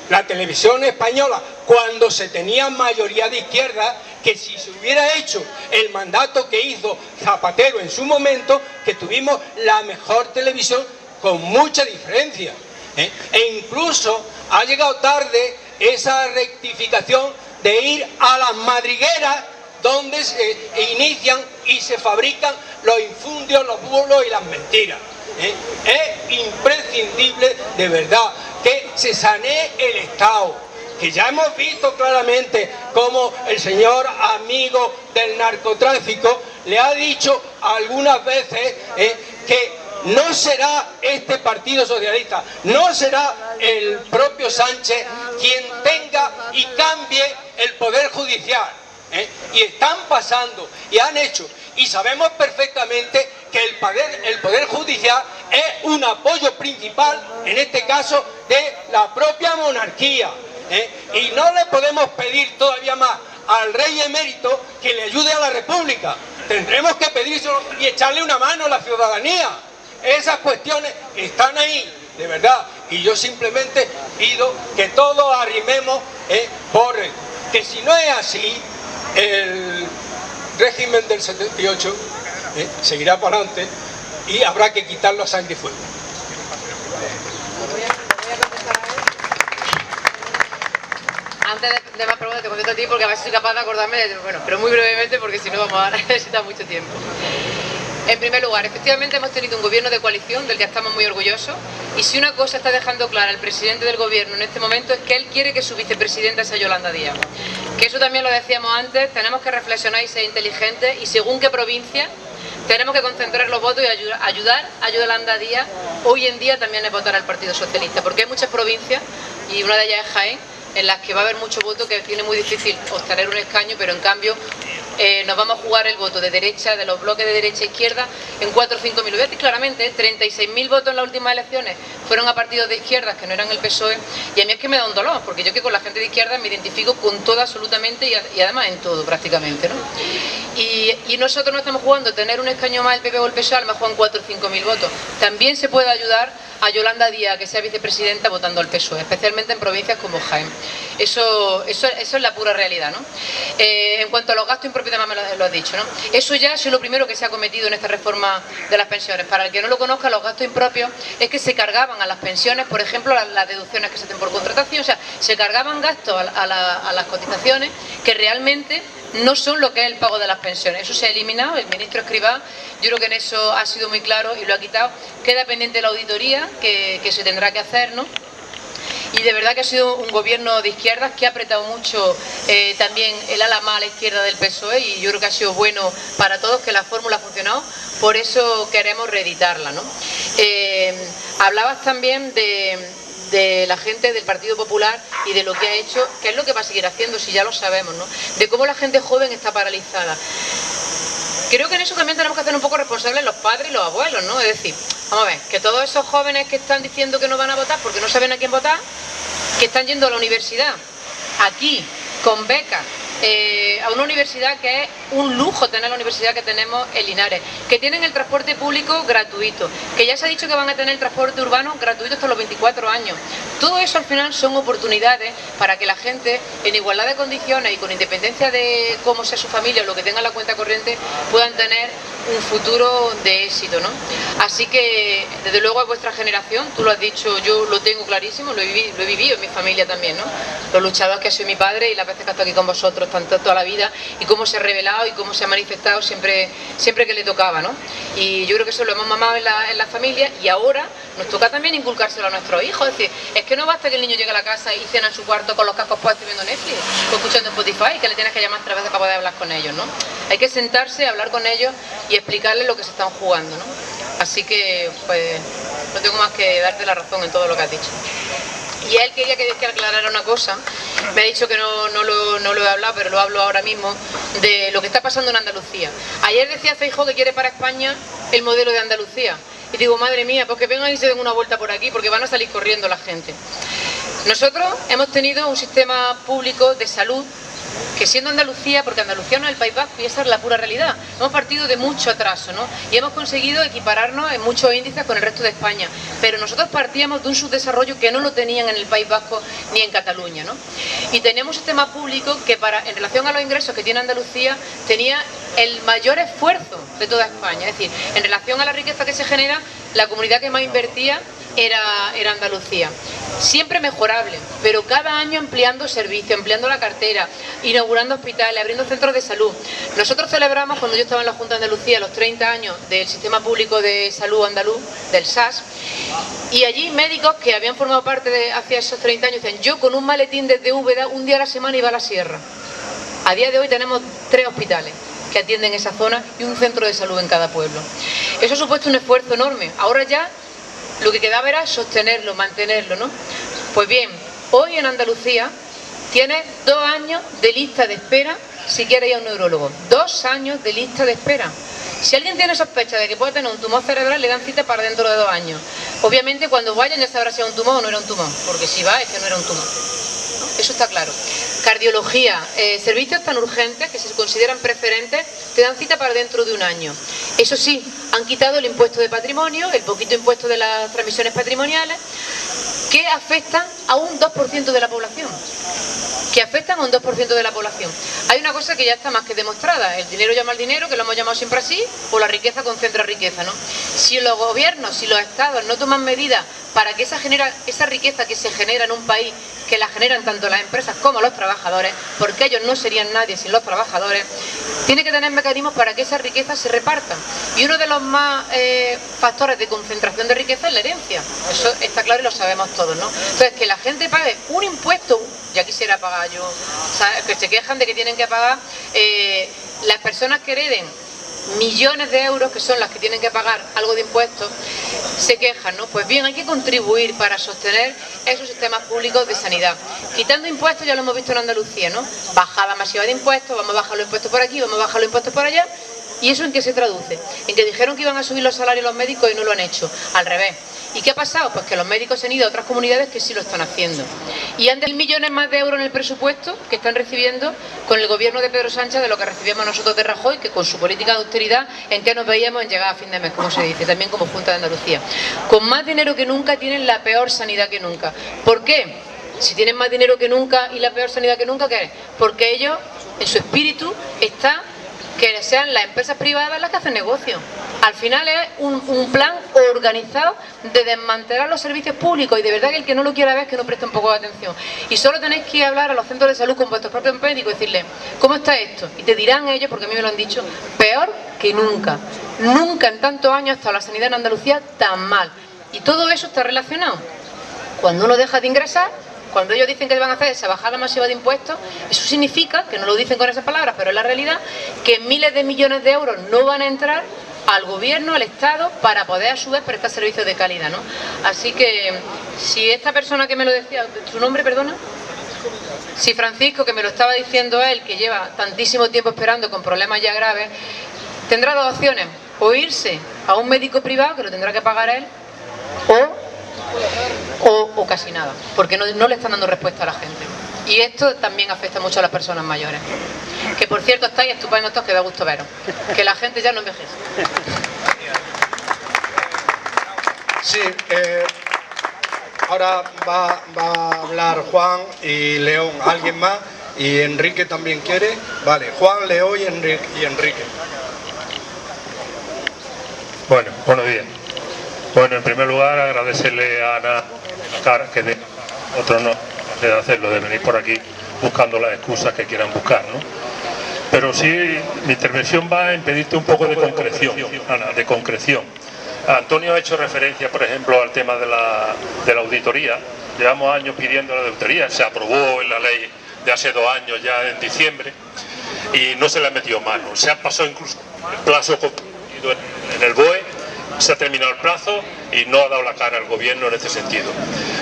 la televisión española, cuando se tenía mayoría de izquierda, que si se hubiera hecho el mandato que hizo Zapatero en su momento, que tuvimos la mejor televisión con mucha diferencia, e incluso ha llegado tarde esa rectificación de ir a las madrigueras donde se inician y se fabrican los infundios, los bulos y las mentiras. Es imprescindible, de verdad, que se sanee el Estado, que ya hemos visto claramente cómo el señor amigo del narcotráfico le ha dicho algunas veces que no será este Partido Socialista, no será el propio Sánchez quien tenga y cambie el Poder Judicial. Y están pasando, y han hecho, y sabemos perfectamente que el Poder Judicial es un apoyo principal, en este caso, de la propia monarquía. Y no le podemos pedir todavía más al rey emérito que le ayude a la República. Tendremos que pedírselo y echarle una mano a la ciudadanía. Esas cuestiones están ahí, de verdad, y yo simplemente pido que todos arrimemos por que si no es así, el régimen del 78 seguirá para adelante y habrá que quitarlo a sangre y fuego. Antes de más preguntas te contesto a ti, porque a ver si soy capaz de acordarme bueno, pero muy brevemente, porque si no vamos a necesitar mucho tiempo. En primer lugar, efectivamente hemos tenido un gobierno de coalición del que estamos muy orgullosos, y si una cosa está dejando clara el presidente del gobierno en este momento es que él quiere que su vicepresidenta sea Yolanda Díaz. Que eso también lo decíamos antes, tenemos que reflexionar y ser inteligentes, y según qué provincia tenemos que concentrar los votos y ayudar a Yolanda Díaz hoy en día también es votar al Partido Socialista, porque hay muchas provincias, y una de ellas es Jaén, en las que va a haber mucho voto que tiene muy difícil obtener un escaño, pero en cambio nos vamos a jugar el voto de derecha, de los bloques de derecha e izquierda, en 4 o 5 mil. Voy a decir claramente, 36.000 votos en las últimas elecciones fueron a partidos de izquierdas que no eran el PSOE, y a mí es que me da un dolor, porque yo que con la gente de izquierda me identifico con todo absolutamente, y además en todo prácticamente, ¿no? Y nosotros no estamos jugando tener un escaño más el PP o el PSOE, a lo mejor en 4 o 5 mil votos. También se puede ayudar a Yolanda Díaz que sea vicepresidenta votando al PSOE, especialmente en provincias como Jaén. Eso es la pura realidad, ¿no? En cuanto a los gastos impropios, además me lo has dicho, ¿no? Eso ya es lo primero que se ha cometido en esta reforma de las pensiones. Para el que no lo conozca, los gastos impropios es que se cargaban a las pensiones, por ejemplo, las deducciones que se hacen por contratación, o sea, se cargaban gastos a las cotizaciones que realmente no son lo que es el pago de las pensiones. Eso se ha eliminado, el ministro Escrivá, yo creo que en eso ha sido muy claro y lo ha quitado. Queda pendiente la auditoría que se tendrá que hacer, ¿no? Y de verdad que ha sido un gobierno de izquierdas que ha apretado mucho también el ala más a la izquierda del PSOE, y yo creo que ha sido bueno para todos, que la fórmula ha funcionado, por eso queremos reeditarla, ¿no? Hablabas también de la gente del Partido Popular y de lo que ha hecho, que es lo que va a seguir haciendo, si ya lo sabemos, ¿no? De cómo la gente joven está paralizada. Creo que en eso también tenemos que hacer un poco responsables los padres y los abuelos, ¿no? Es decir, vamos a ver, que todos esos jóvenes que están diciendo que no van a votar porque no saben a quién votar, que están yendo a la universidad, aquí, con becas, a una universidad que es un lujo tener la universidad que tenemos en Linares, que tienen el transporte público gratuito, que ya se ha dicho que van a tener el transporte urbano gratuito hasta los 24 años. Todo eso al final son oportunidades para que la gente, en igualdad de condiciones y con independencia de cómo sea su familia o lo que tenga en la cuenta corriente, puedan tener un futuro de éxito, ¿no? Así que, desde luego, es vuestra generación, tú lo has dicho, yo lo tengo clarísimo, lo he vivido en mi familia también, ¿no? Los luchadores que ha sido mi padre y las veces que ha estado aquí con vosotros tanto toda la vida, y cómo se ha revelado y cómo se ha manifestado siempre que le tocaba, ¿no? Y yo creo que eso lo hemos mamado en la familia, y ahora nos toca también inculcárselo a nuestros hijos. Es decir, es que no basta que el niño llegue a la casa y cena en su cuarto con los cascos puestos viendo Netflix o escuchando Spotify, que le tienes que llamar 3 veces para poder hablar con ellos, ¿no? Hay que sentarse, hablar con ellos y explicarles lo que se están jugando, ¿no? Así que, pues, no tengo más que darte la razón en todo lo que has dicho. Y él quería que aclarara una cosa, me ha dicho que no lo he hablado, pero lo hablo ahora mismo, de lo que está pasando en Andalucía. Ayer decía Feijóo que quiere para España el modelo de Andalucía. Y digo, madre mía, pues que vengan y se den una vuelta por aquí, porque van a salir corriendo la gente. Nosotros hemos tenido un sistema público de salud que, siendo Andalucía, porque Andalucía no es el País Vasco y esa es la pura realidad, hemos partido de mucho atraso, ¿no? Y hemos conseguido equipararnos en muchos índices con el resto de España, pero nosotros partíamos de un subdesarrollo que no lo tenían en el País Vasco ni en Cataluña, ¿no? Y teníamos un sistema público que, en relación a los ingresos que tiene Andalucía, tenía el mayor esfuerzo de toda España. Es decir, en relación a la riqueza que se genera, la comunidad que más invertía era Andalucía. Siempre mejorable, pero cada año ampliando servicios, ampliando la cartera, inaugurando hospitales, abriendo centros de salud. Nosotros celebramos, cuando yo estaba en la Junta de Andalucía, los 30 años del Sistema Público de Salud andaluz, del SAS, y allí médicos que habían formado parte hacia esos 30 años decían, yo con un maletín desde Úbeda, un día a la semana iba a la sierra. A día de hoy tenemos 3 hospitales que atienden esa zona y un centro de salud en cada pueblo. Eso ha supuesto un esfuerzo enorme. Ahora ya lo que quedaba era sostenerlo, mantenerlo, ¿no? Pues bien, hoy en Andalucía tiene 2 años de lista de espera si quiere ir a un neurólogo. 2 años de lista de espera. Si alguien tiene sospecha de que puede tener un tumor cerebral, le dan cita para dentro de 2 años. Obviamente, cuando vayan ya sabrá si era un tumor o no era un tumor, porque si va es que no era un tumor. Eso está claro. Cardiología, servicios tan urgentes que se consideran preferentes, te dan cita para dentro de 1 año. Eso sí, han quitado el impuesto de patrimonio, el poquito impuesto de las transmisiones patrimoniales, que afectan a un 2% de la población. Hay una cosa que ya está más que demostrada, el dinero llama al dinero, que lo hemos llamado siempre así, o la riqueza concentra riqueza, ¿no? Si los gobiernos, si los estados no toman medidas para que esa riqueza que se genera en un país, que la generan tanto las empresas como los trabajadores, porque ellos no serían nadie sin los trabajadores, tiene que tener mecanismos para que esa riqueza se reparta. Y uno de los más factores de concentración de riqueza es la herencia. Eso está claro y lo sabemos todos, ¿no? Entonces, que la gente pague un impuesto, ya quisiera pagar yo, ¿sabes? Que se quejan de que tienen que pagar las personas que hereden millones de euros, que son las que tienen que pagar algo de impuestos, se quejan, ¿no? Pues bien, hay que contribuir para sostener esos sistemas públicos de sanidad. Quitando impuestos, ya lo hemos visto en Andalucía, ¿no? Bajada masiva de impuestos, vamos a bajar los impuestos por aquí, vamos a bajar los impuestos por allá. ¿Y eso en qué se traduce? En que dijeron que iban a subir los salarios los médicos y no lo han hecho. Al revés. ¿Y qué ha pasado? Pues que los médicos se han ido a otras comunidades que sí lo están haciendo. Y han de 1.000 millones más de euros en el presupuesto que están recibiendo con el gobierno de Pedro Sánchez de lo que recibíamos nosotros de Rajoy, que con su política de austeridad, en que nos veíamos en llegar a fin de mes, como se dice, también como Junta de Andalucía. Con más dinero que nunca tienen la peor sanidad que nunca. ¿Por qué? Si tienen más dinero que nunca y la peor sanidad que nunca, ¿qué es? Porque ellos, en su espíritu, está que sean las empresas privadas las que hacen negocio. Al final es un plan organizado de desmantelar los servicios públicos, y de verdad que el que no lo quiera ver es que no preste un poco de atención. Y solo tenéis que hablar a los centros de salud con vuestros propios médicos y decirles, ¿cómo está esto? Y te dirán ellos, porque a mí me lo han dicho, peor que nunca. Nunca en tantos años ha estado la sanidad en Andalucía tan mal. Y todo eso está relacionado. Cuando uno deja de ingresar, cuando ellos dicen que van a hacer esa bajada masiva de impuestos, eso significa, que no lo dicen con esas palabras, pero es la realidad, que miles de millones de euros no van a entrar al gobierno, al Estado, para poder a su vez prestar servicios de calidad, ¿no? Así que, si esta persona que me lo decía, ¿su nombre, perdona? Si Francisco, que me lo estaba diciendo él, que lleva tantísimo tiempo esperando con problemas ya graves, tendrá dos opciones: o irse a un médico privado, que lo tendrá que pagar él, o casi nada, porque no le están dando respuesta a la gente. Y esto también afecta mucho a las personas mayores. Que por cierto, estáis estupendos todos, que da gusto veros. Que la gente ya no envejece. Sí, ahora va a hablar Juan y León, alguien más, y Enrique también quiere. Vale, Juan, León y Enrique. Bueno, buenos días. Bueno, en primer lugar agradecerle a Ana que de otros no de hacerlo, de venir por aquí buscando las excusas que quieran buscar, ¿no? Pero sí, mi intervención va en pedirte un poco de concreción, Ana, de concreción. Antonio ha hecho referencia, por ejemplo, al tema de la auditoría. Llevamos años pidiendo la auditoría, se aprobó en la ley de hace 2 años ya en diciembre y no se le ha metido mano. Se ha pasado incluso el plazo comprometido en el BOE, se ha terminado el plazo y no ha dado la cara al gobierno en este sentido.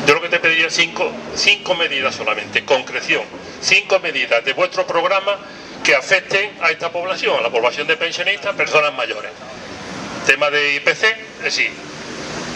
Yo lo que te pediría es cinco medidas solamente, concreción, 5 medidas de vuestro programa que afecten a esta población, a la población de pensionistas, personas mayores. Tema de IPC, es decir,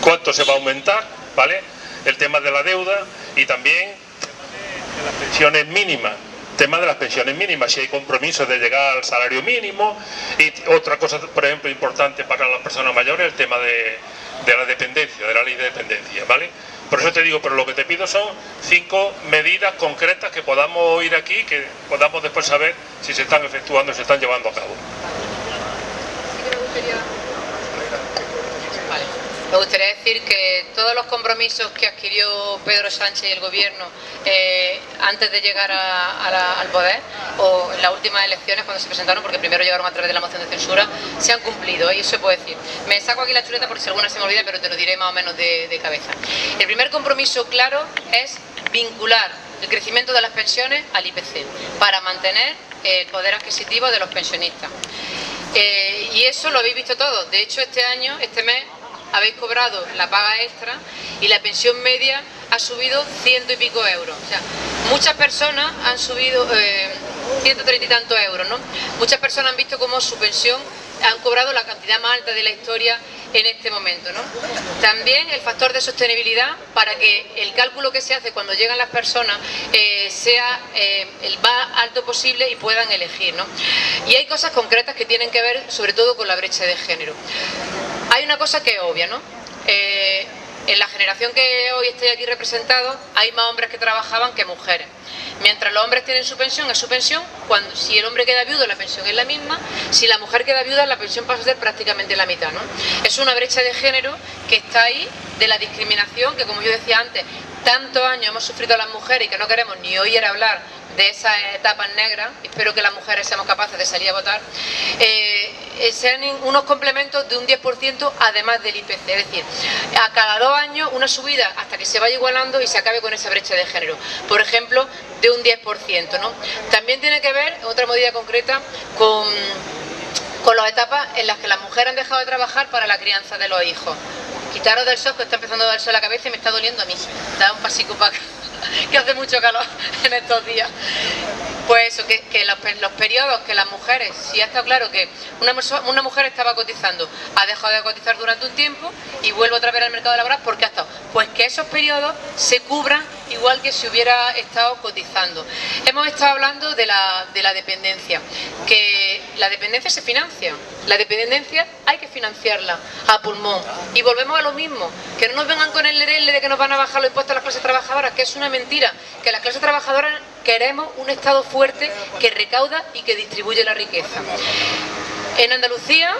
cuánto se va a aumentar, ¿vale? El tema de la deuda y también de las pensiones mínimas. Tema de las pensiones mínimas, si hay compromiso de llegar al salario mínimo. Y otra cosa, por ejemplo, importante para las personas mayores, el tema de la dependencia, de la ley de dependencia, ¿vale? Por eso te digo, pero lo que te pido son 5 medidas concretas que podamos oír aquí, que podamos después saber si se están efectuando, se están llevando a cabo. Me gustaría decir que todos los compromisos que adquirió Pedro Sánchez y el gobierno antes de llegar al poder, o en las últimas elecciones cuando se presentaron, porque primero llegaron a través de la moción de censura, se han cumplido, y eso se puede decir. Me saco aquí la chuleta por si alguna se me olvida, pero te lo diré más o menos de cabeza. El primer compromiso claro es vincular el crecimiento de las pensiones al IPC, para mantener el poder adquisitivo de los pensionistas. Y eso lo habéis visto todos. De hecho, este mes, habéis cobrado la paga extra y la pensión media ha subido 100 y pico euros. O sea, muchas personas han subido 130 y tantos euros, ¿no? Muchas personas han visto cómo su pensión han cobrado la cantidad más alta de la historia en este momento, ¿no? También el factor de sostenibilidad, para que el cálculo que se hace cuando llegan las personas sea el más alto posible y puedan elegir, ¿no? Y hay cosas concretas que tienen que ver sobre todo con la brecha de género. Hay una cosa que es obvia, ¿no? En la generación que hoy estoy aquí representado hay más hombres que trabajaban que mujeres. Mientras los hombres tienen su pensión, es su pensión. Si el hombre queda viudo, la pensión es la misma. Si la mujer queda viuda, la pensión pasa a ser prácticamente la mitad, ¿no? Es una brecha de género que está ahí, de la discriminación que, como yo decía antes, tantos años hemos sufrido las mujeres y que no queremos ni oír hablar de esas etapas negras. Espero que las mujeres seamos capaces de salir a votar. Sean unos complementos de un 10% además del IPC, es decir, a cada 2 años una subida hasta que se vaya igualando y se acabe con esa brecha de género, por ejemplo, de un 10%, ¿no? También tiene que ver, otra medida concreta, con las etapas en las que las mujeres han dejado de trabajar para la crianza de los hijos. Quitaros del sol, que está empezando a darse la cabeza y me está doliendo a mí. Da un pasico para acá, que hace mucho calor en estos días. Pues eso, que los periodos que las mujeres, si ha estado claro que una mujer estaba cotizando, ha dejado de cotizar durante un tiempo y vuelve otra vez al mercado laboral, ¿por qué ha estado? Pues que esos periodos se cubran igual que si hubiera estado cotizando. Hemos estado hablando de la dependencia, que la dependencia se financia, la dependencia hay que financiarla a pulmón. Y volvemos a lo mismo, que no nos vengan con el lerele de que nos van a bajar los impuestos a las clases trabajadoras, que es una mentira, que las clases trabajadoras queremos un Estado fuerte que recauda y que distribuye la riqueza. En Andalucía,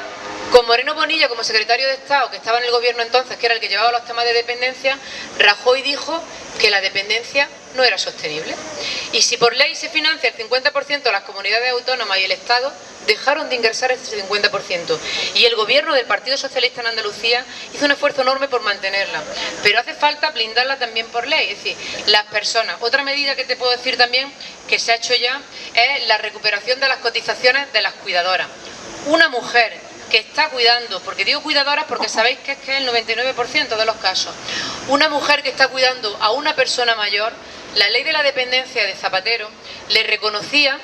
con Moreno Bonilla como secretario de Estado, que estaba en el gobierno entonces, que era el que llevaba los temas de dependencia, Rajoy dijo que la dependencia no era sostenible. Y si por ley se financia el 50% de las comunidades autónomas y el Estado, dejaron de ingresar ese 50%. Y el gobierno del Partido Socialista en Andalucía hizo un esfuerzo enorme por mantenerla. Pero hace falta blindarla también por ley. Es decir, las personas. Otra medida que te puedo decir también que se ha hecho ya es la recuperación de las cotizaciones de las cuidadoras. Una mujer que está cuidando, porque digo cuidadoras porque sabéis que es el 99% de los casos, una mujer que está cuidando a una persona mayor, la ley de la dependencia de Zapatero le reconocía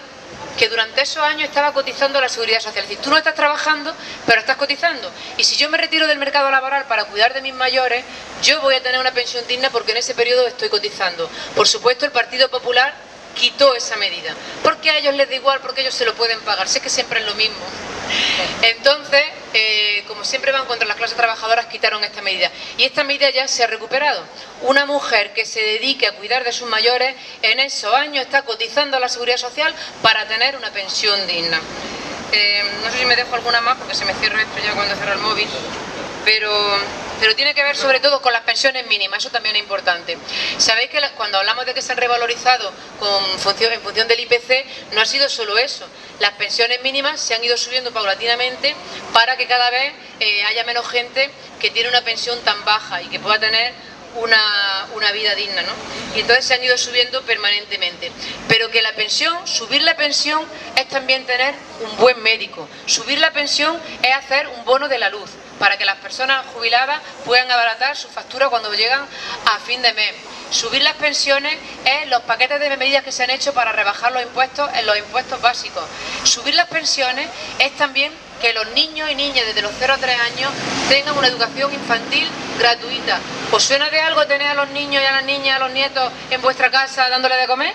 que durante esos años estaba cotizando a la Seguridad Social. Es decir, tú no estás trabajando, pero estás cotizando. Y si yo me retiro del mercado laboral para cuidar de mis mayores, yo voy a tener una pensión digna porque en ese periodo estoy cotizando. Por supuesto, el Partido Popular quitó esa medida. Porque a ellos les da igual, porque ellos se lo pueden pagar. Sé que siempre es lo mismo. Entonces, como siempre van contra las clases trabajadoras, quitaron esta medida. Y esta medida ya se ha recuperado. Una mujer que se dedique a cuidar de sus mayores, en esos años está cotizando a la Seguridad Social para tener una pensión digna. No sé si me dejo alguna más, porque se me cierra esto ya cuando cierro el móvil. Pero tiene que ver sobre todo con las pensiones mínimas, eso también es importante. Sabéis que cuando hablamos de que se han revalorizado en función del IPC, no ha sido solo eso. Las pensiones mínimas se han ido subiendo paulatinamente para que cada vez haya menos gente que tiene una pensión tan baja y que pueda tener una vida digna, ¿no? Y entonces se han ido subiendo permanentemente. Pero que la pensión, subir la pensión es también tener un buen médico. Subir la pensión es hacer un bono de la luz, para que las personas jubiladas puedan abaratar su factura cuando llegan a fin de mes. Subir las pensiones es los paquetes de medidas que se han hecho para rebajar los impuestos en los impuestos básicos. Subir las pensiones es también que los niños y niñas desde los 0 a 3 años tengan una educación infantil gratuita. ¿Os suena de algo tener a los niños y a las niñas, a los nietos en vuestra casa dándole de comer?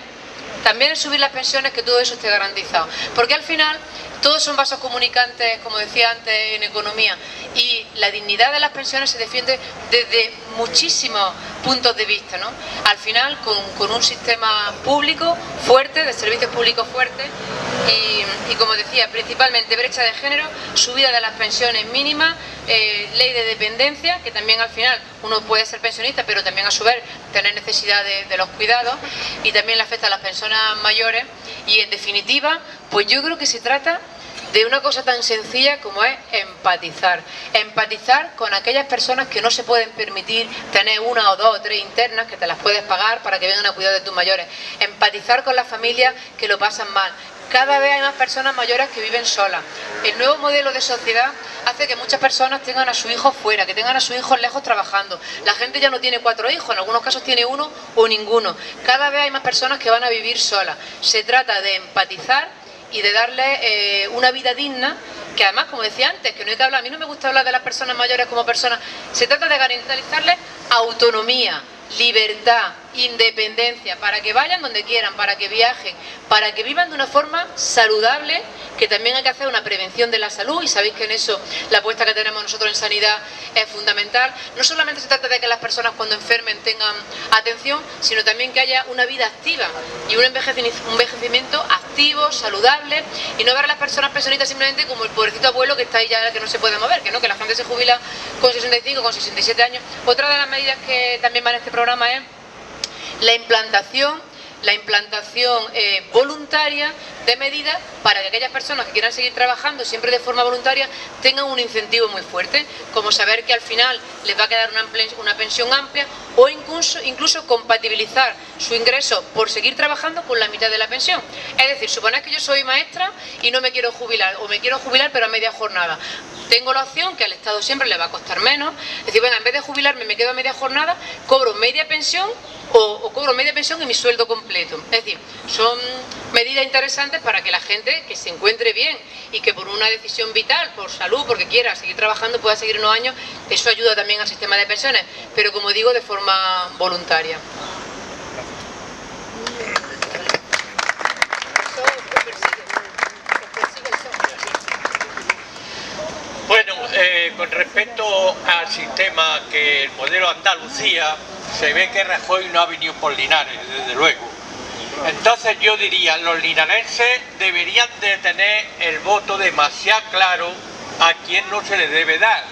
También es subir las pensiones, que todo eso esté garantizado. Porque al final todos son vasos comunicantes, como decía antes, en economía. Y la dignidad de las pensiones se defiende desde muchísimos puntos de vista, ¿no? Al final, con un sistema público fuerte, de servicios públicos fuertes, y como decía, principalmente brecha de género, subida de las pensiones mínimas, ley de dependencia, que también al final uno puede ser pensionista, pero también a su vez tener necesidad de los cuidados, y también le afecta a las personas mayores. Y en definitiva, pues yo creo que se trata de una cosa tan sencilla como es empatizar. Empatizar con aquellas personas que no se pueden permitir tener 1 o 2 o 3 internas, que te las puedes pagar para que vengan a cuidar de tus mayores. Empatizar con las familias que lo pasan mal. Cada vez hay más personas mayores que viven solas. El nuevo modelo de sociedad hace que muchas personas tengan a sus hijos fuera, que tengan a sus hijos lejos trabajando. La gente ya no tiene 4 hijos, en algunos casos tiene 1 o ninguno. Cada vez hay más personas que van a vivir solas. Se trata de empatizar y de darle una vida digna, que además, como decía antes, que no hay que hablar, a mí no me gusta hablar de las personas mayores como personas, se trata de garantizarles autonomía, libertad, independencia, para que vayan donde quieran, para que viajen, para que vivan de una forma saludable, que también hay que hacer una prevención de la salud, y sabéis que en eso la apuesta que tenemos nosotros en sanidad es fundamental. No solamente se trata de que las personas cuando enfermen tengan atención, sino también que haya una vida activa y un envejecimiento activo, saludable, y no ver a las personas pensionistas simplemente como el pobrecito abuelo que está ahí ya, que no se puede mover, que no, que la gente se jubila con 65, con 67 años. Otra de las medidas que también va en este programa es la implantación voluntaria de medidas para que aquellas personas que quieran seguir trabajando siempre de forma voluntaria tengan un incentivo muy fuerte, como saber que al final les va a quedar una pensión amplia, o incluso compatibilizar su ingreso por seguir trabajando con la mitad de la pensión. Es decir, suponer que yo soy maestra y no me quiero jubilar, o me quiero jubilar pero a media jornada. Tengo la opción, que al Estado siempre le va a costar menos, es decir, venga, en vez de jubilarme me quedo a media jornada, cobro media pensión o cobro media pensión y mi sueldo completo. Es decir, son medidas interesantes para que la gente que se encuentre bien y que por una decisión vital, por salud, porque quiera seguir trabajando, pueda seguir unos años. Eso ayuda también al sistema de pensiones, pero como digo, de forma voluntaria. Bueno, con respecto al sistema, que el modelo Andalucía, se ve que Rajoy no ha venido por Linares, desde luego. Entonces yo diría, los linarenses deberían de tener el voto demasiado claro a quién no se le debe dar.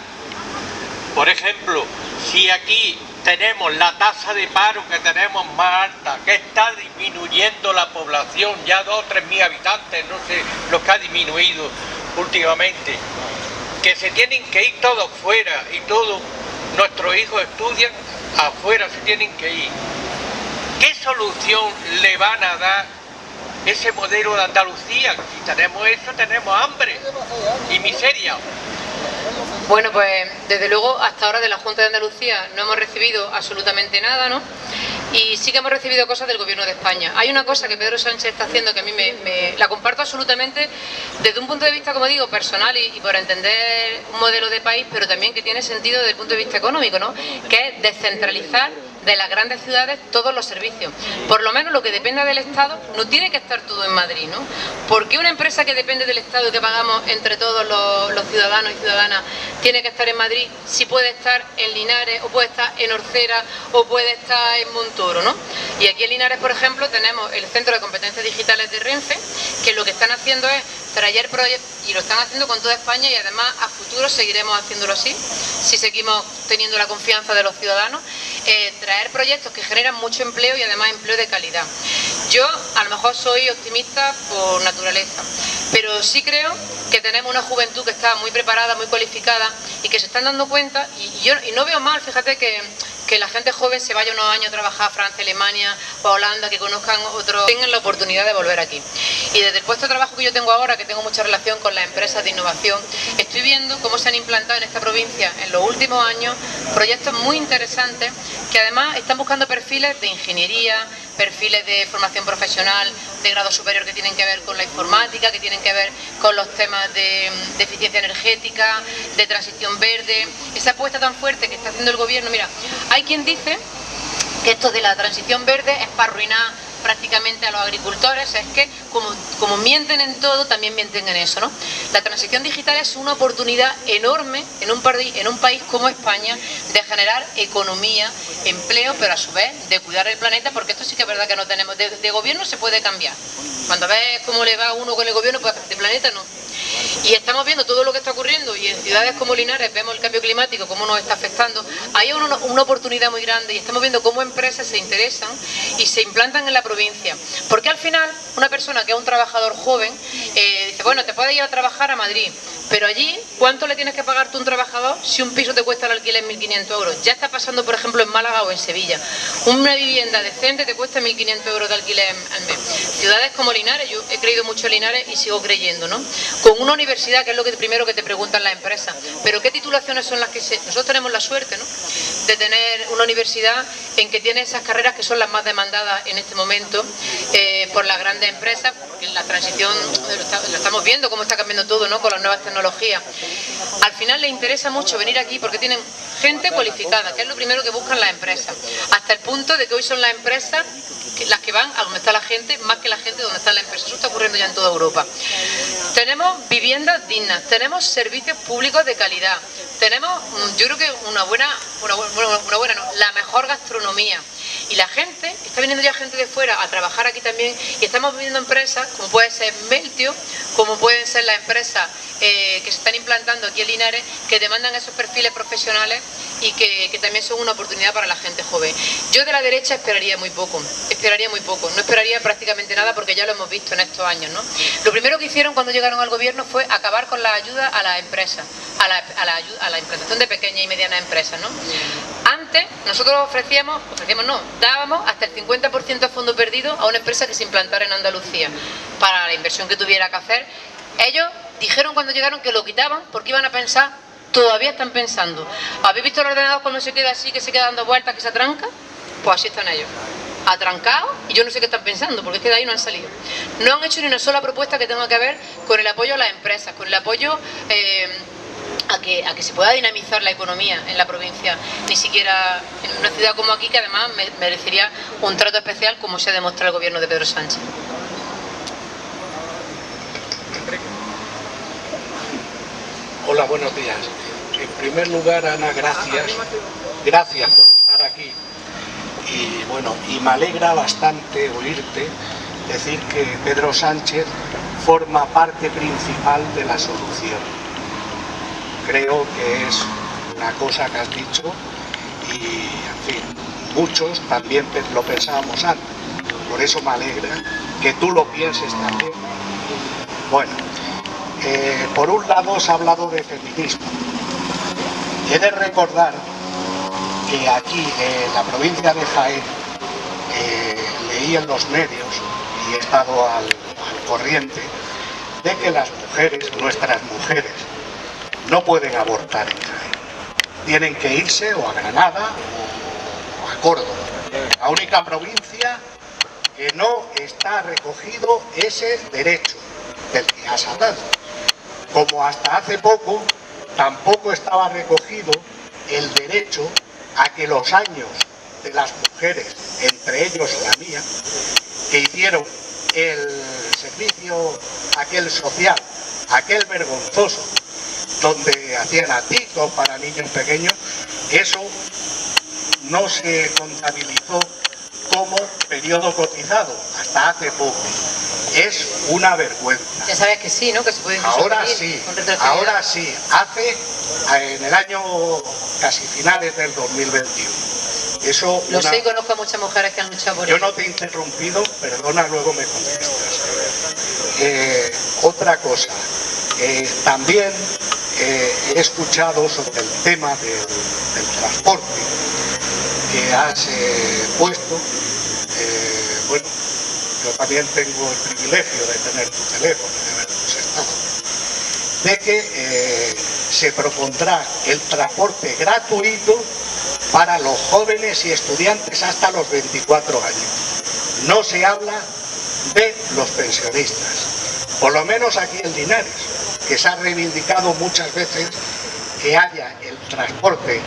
Por ejemplo, si aquí tenemos la tasa de paro que tenemos más alta, que está disminuyendo la población, ya 2 o 3 mil habitantes, no sé lo que ha disminuido últimamente, que se tienen que ir todos fuera y todos nuestros hijos estudian afuera, se tienen que ir. ¿Qué solución le van a dar ese modelo de Andalucía? Si tenemos eso, tenemos hambre y miseria. Bueno, pues desde luego hasta ahora de la Junta de Andalucía no hemos recibido absolutamente nada, ¿no? Y sí que hemos recibido cosas del Gobierno de España. Hay una cosa que Pedro Sánchez está haciendo que a mí la comparto absolutamente desde un punto de vista, como digo, personal y por entender un modelo de país, pero también que tiene sentido desde el punto de vista económico, ¿no? Que es descentralizar de las grandes ciudades todos los servicios. Por lo menos lo que dependa del Estado no tiene que estar todo en Madrid, ¿no? Porque una empresa que depende del Estado y que pagamos entre todos los ciudadanos y ciudadanas tiene que estar en Madrid, si puede estar en Linares o puede estar en Orcera o puede estar en Montoro, ¿no? Y aquí en Linares, por ejemplo, tenemos el Centro de Competencias Digitales de Renfe, que lo que están haciendo es traer proyectos, y lo están haciendo con toda España, y además a futuro seguiremos haciéndolo así, si seguimos teniendo la confianza de los ciudadanos, traer proyectos que generan mucho empleo y además empleo de calidad. Yo a lo mejor soy optimista por naturaleza, pero sí creo que tenemos una juventud que está muy preparada, muy cualificada y que se están dando cuenta, y no veo mal, fíjate que la gente joven se vaya unos años a trabajar a Francia, Alemania o a Holanda, que conozcan otros, tengan la oportunidad de volver aquí. Y desde el puesto de trabajo que yo tengo ahora, que tengo mucha relación con las empresas de innovación, estoy viendo cómo se han implantado en esta provincia en los últimos años proyectos muy interesantes que además están buscando perfiles de ingeniería, perfiles de formación profesional, de grado superior, que tienen que ver con la informática, que tienen que ver con los temas de eficiencia energética, de transición verde, esa apuesta tan fuerte que está haciendo el gobierno. Mira, hay quien dice que esto de la transición verde es para arruinar prácticamente a los agricultores, es que como mienten en todo, también mienten en eso, ¿no? La transición digital es una oportunidad enorme en un país como España de generar economía, empleo, pero a su vez de cuidar el planeta, porque esto sí que es verdad que no tenemos, de gobierno se puede cambiar. Cuando ves cómo le va a uno con el gobierno, pues de planeta no. Y estamos viendo todo lo que está ocurriendo, y en ciudades como Linares vemos el cambio climático, cómo nos está afectando. Hay una oportunidad muy grande, y estamos viendo cómo empresas se interesan y se implantan en la provincia. Porque al final, una persona que es un trabajador joven, dice, bueno, te puedes ir a trabajar a Madrid, pero allí, ¿cuánto le tienes que pagar tú a un trabajador si un piso te cuesta el alquiler 1.500 euros? Ya está pasando, por ejemplo, en Málaga o en Sevilla. Una vivienda decente te cuesta 1.500 euros de alquiler al mes. Ciudades como Linares, yo he creído mucho en Linares y sigo creyendo, ¿no? Con una universidad, que es lo primero que te preguntan las empresas, pero ¿qué titulaciones son las que nosotros tenemos la suerte, ¿no?, de tener una universidad en que tiene esas carreras que son las más demandadas en este momento por las grandes empresas, porque la transición, lo estamos viendo cómo está cambiando todo, ¿no?, con las nuevas tecnologías. Al final les interesa mucho venir aquí porque tienen gente cualificada, que es lo primero que buscan las empresas, hasta el punto de que hoy son las empresas las que van a donde está la gente, más que la gente donde está la empresa. Eso está ocurriendo ya en toda Europa. Tenemos viviendas dignas, tenemos servicios públicos de calidad, tenemos, yo creo que la mejor gastronomía. Y la gente, está viniendo ya gente de fuera a trabajar aquí también, y estamos viendo empresas como puede ser Meltio, como pueden ser las empresas que se están implantando aquí en Linares, que demandan esos perfiles profesionales y que también son una oportunidad para la gente joven. Yo de la derecha esperaría muy poco, no esperaría prácticamente nada, porque ya lo hemos visto en estos años, ¿no? Lo primero que hicieron cuando llegaron al gobierno fue acabar con la ayuda a las empresas, a la implantación de pequeñas y medianas empresas, ¿no? Antes nosotros dábamos hasta el 50% de fondo perdido a una empresa que se implantara en Andalucía para la inversión que tuviera que hacer. Ellos dijeron cuando llegaron que lo quitaban porque iban a pensar, todavía están pensando. ¿Habéis visto el ordenador cuando se queda así, que se queda dando vueltas, que se atranca? Pues así están ellos, atrancados, y yo no sé qué están pensando, porque es que de ahí no han salido. No han hecho ni una sola propuesta que tenga que ver con el apoyo a las empresas, con el apoyo a que se pueda dinamizar la economía en la provincia, ni siquiera en una ciudad como aquí, que además merecería un trato especial, como se ha demostrado el gobierno de Pedro Sánchez. Hola, buenos días. En primer lugar, Ana, gracias por estar aquí. Y bueno, y me alegra bastante oírte decir que Pedro Sánchez forma parte principal de la solución. Creo que es una cosa que has dicho y, en fin, muchos también lo pensábamos antes. Por eso me alegra que tú lo pienses también. Bueno, por un lado se ha hablado de feminismo. He de recordar que aquí, en la provincia de Jaén, leí en los medios y he estado al corriente de que las mujeres, nuestras mujeres, no pueden abortar en Jaén. Tienen que irse o a Granada o a Córdoba. La única provincia que no está recogido ese derecho del que has hablado. Como hasta hace poco tampoco estaba recogido el derecho a que los años de las mujeres, entre ellos la mía, que hicieron el servicio aquel social, aquel vergonzoso, donde hacían atitos para niños pequeños, eso no se contabilizó como periodo cotizado hasta hace poco. Es una vergüenza. Ya sabes que sí, ¿no? Que se puede ahora sí, ahora sí, en el año casi finales del 2021. Eso lo sé y conozco a muchas mujeres que han luchado por ello. ello. Yo no te he interrumpido, perdona, luego me contestas. Otra cosa, también he escuchado sobre el tema del transporte que has puesto. Bueno, yo también tengo el privilegio de tener tu teléfono, de ver tus estados, de que se propondrá el transporte gratuito para los jóvenes y estudiantes hasta los 24 años. No se habla de los pensionistas, por lo menos aquí en Linares, que se ha reivindicado muchas veces que haya el transporte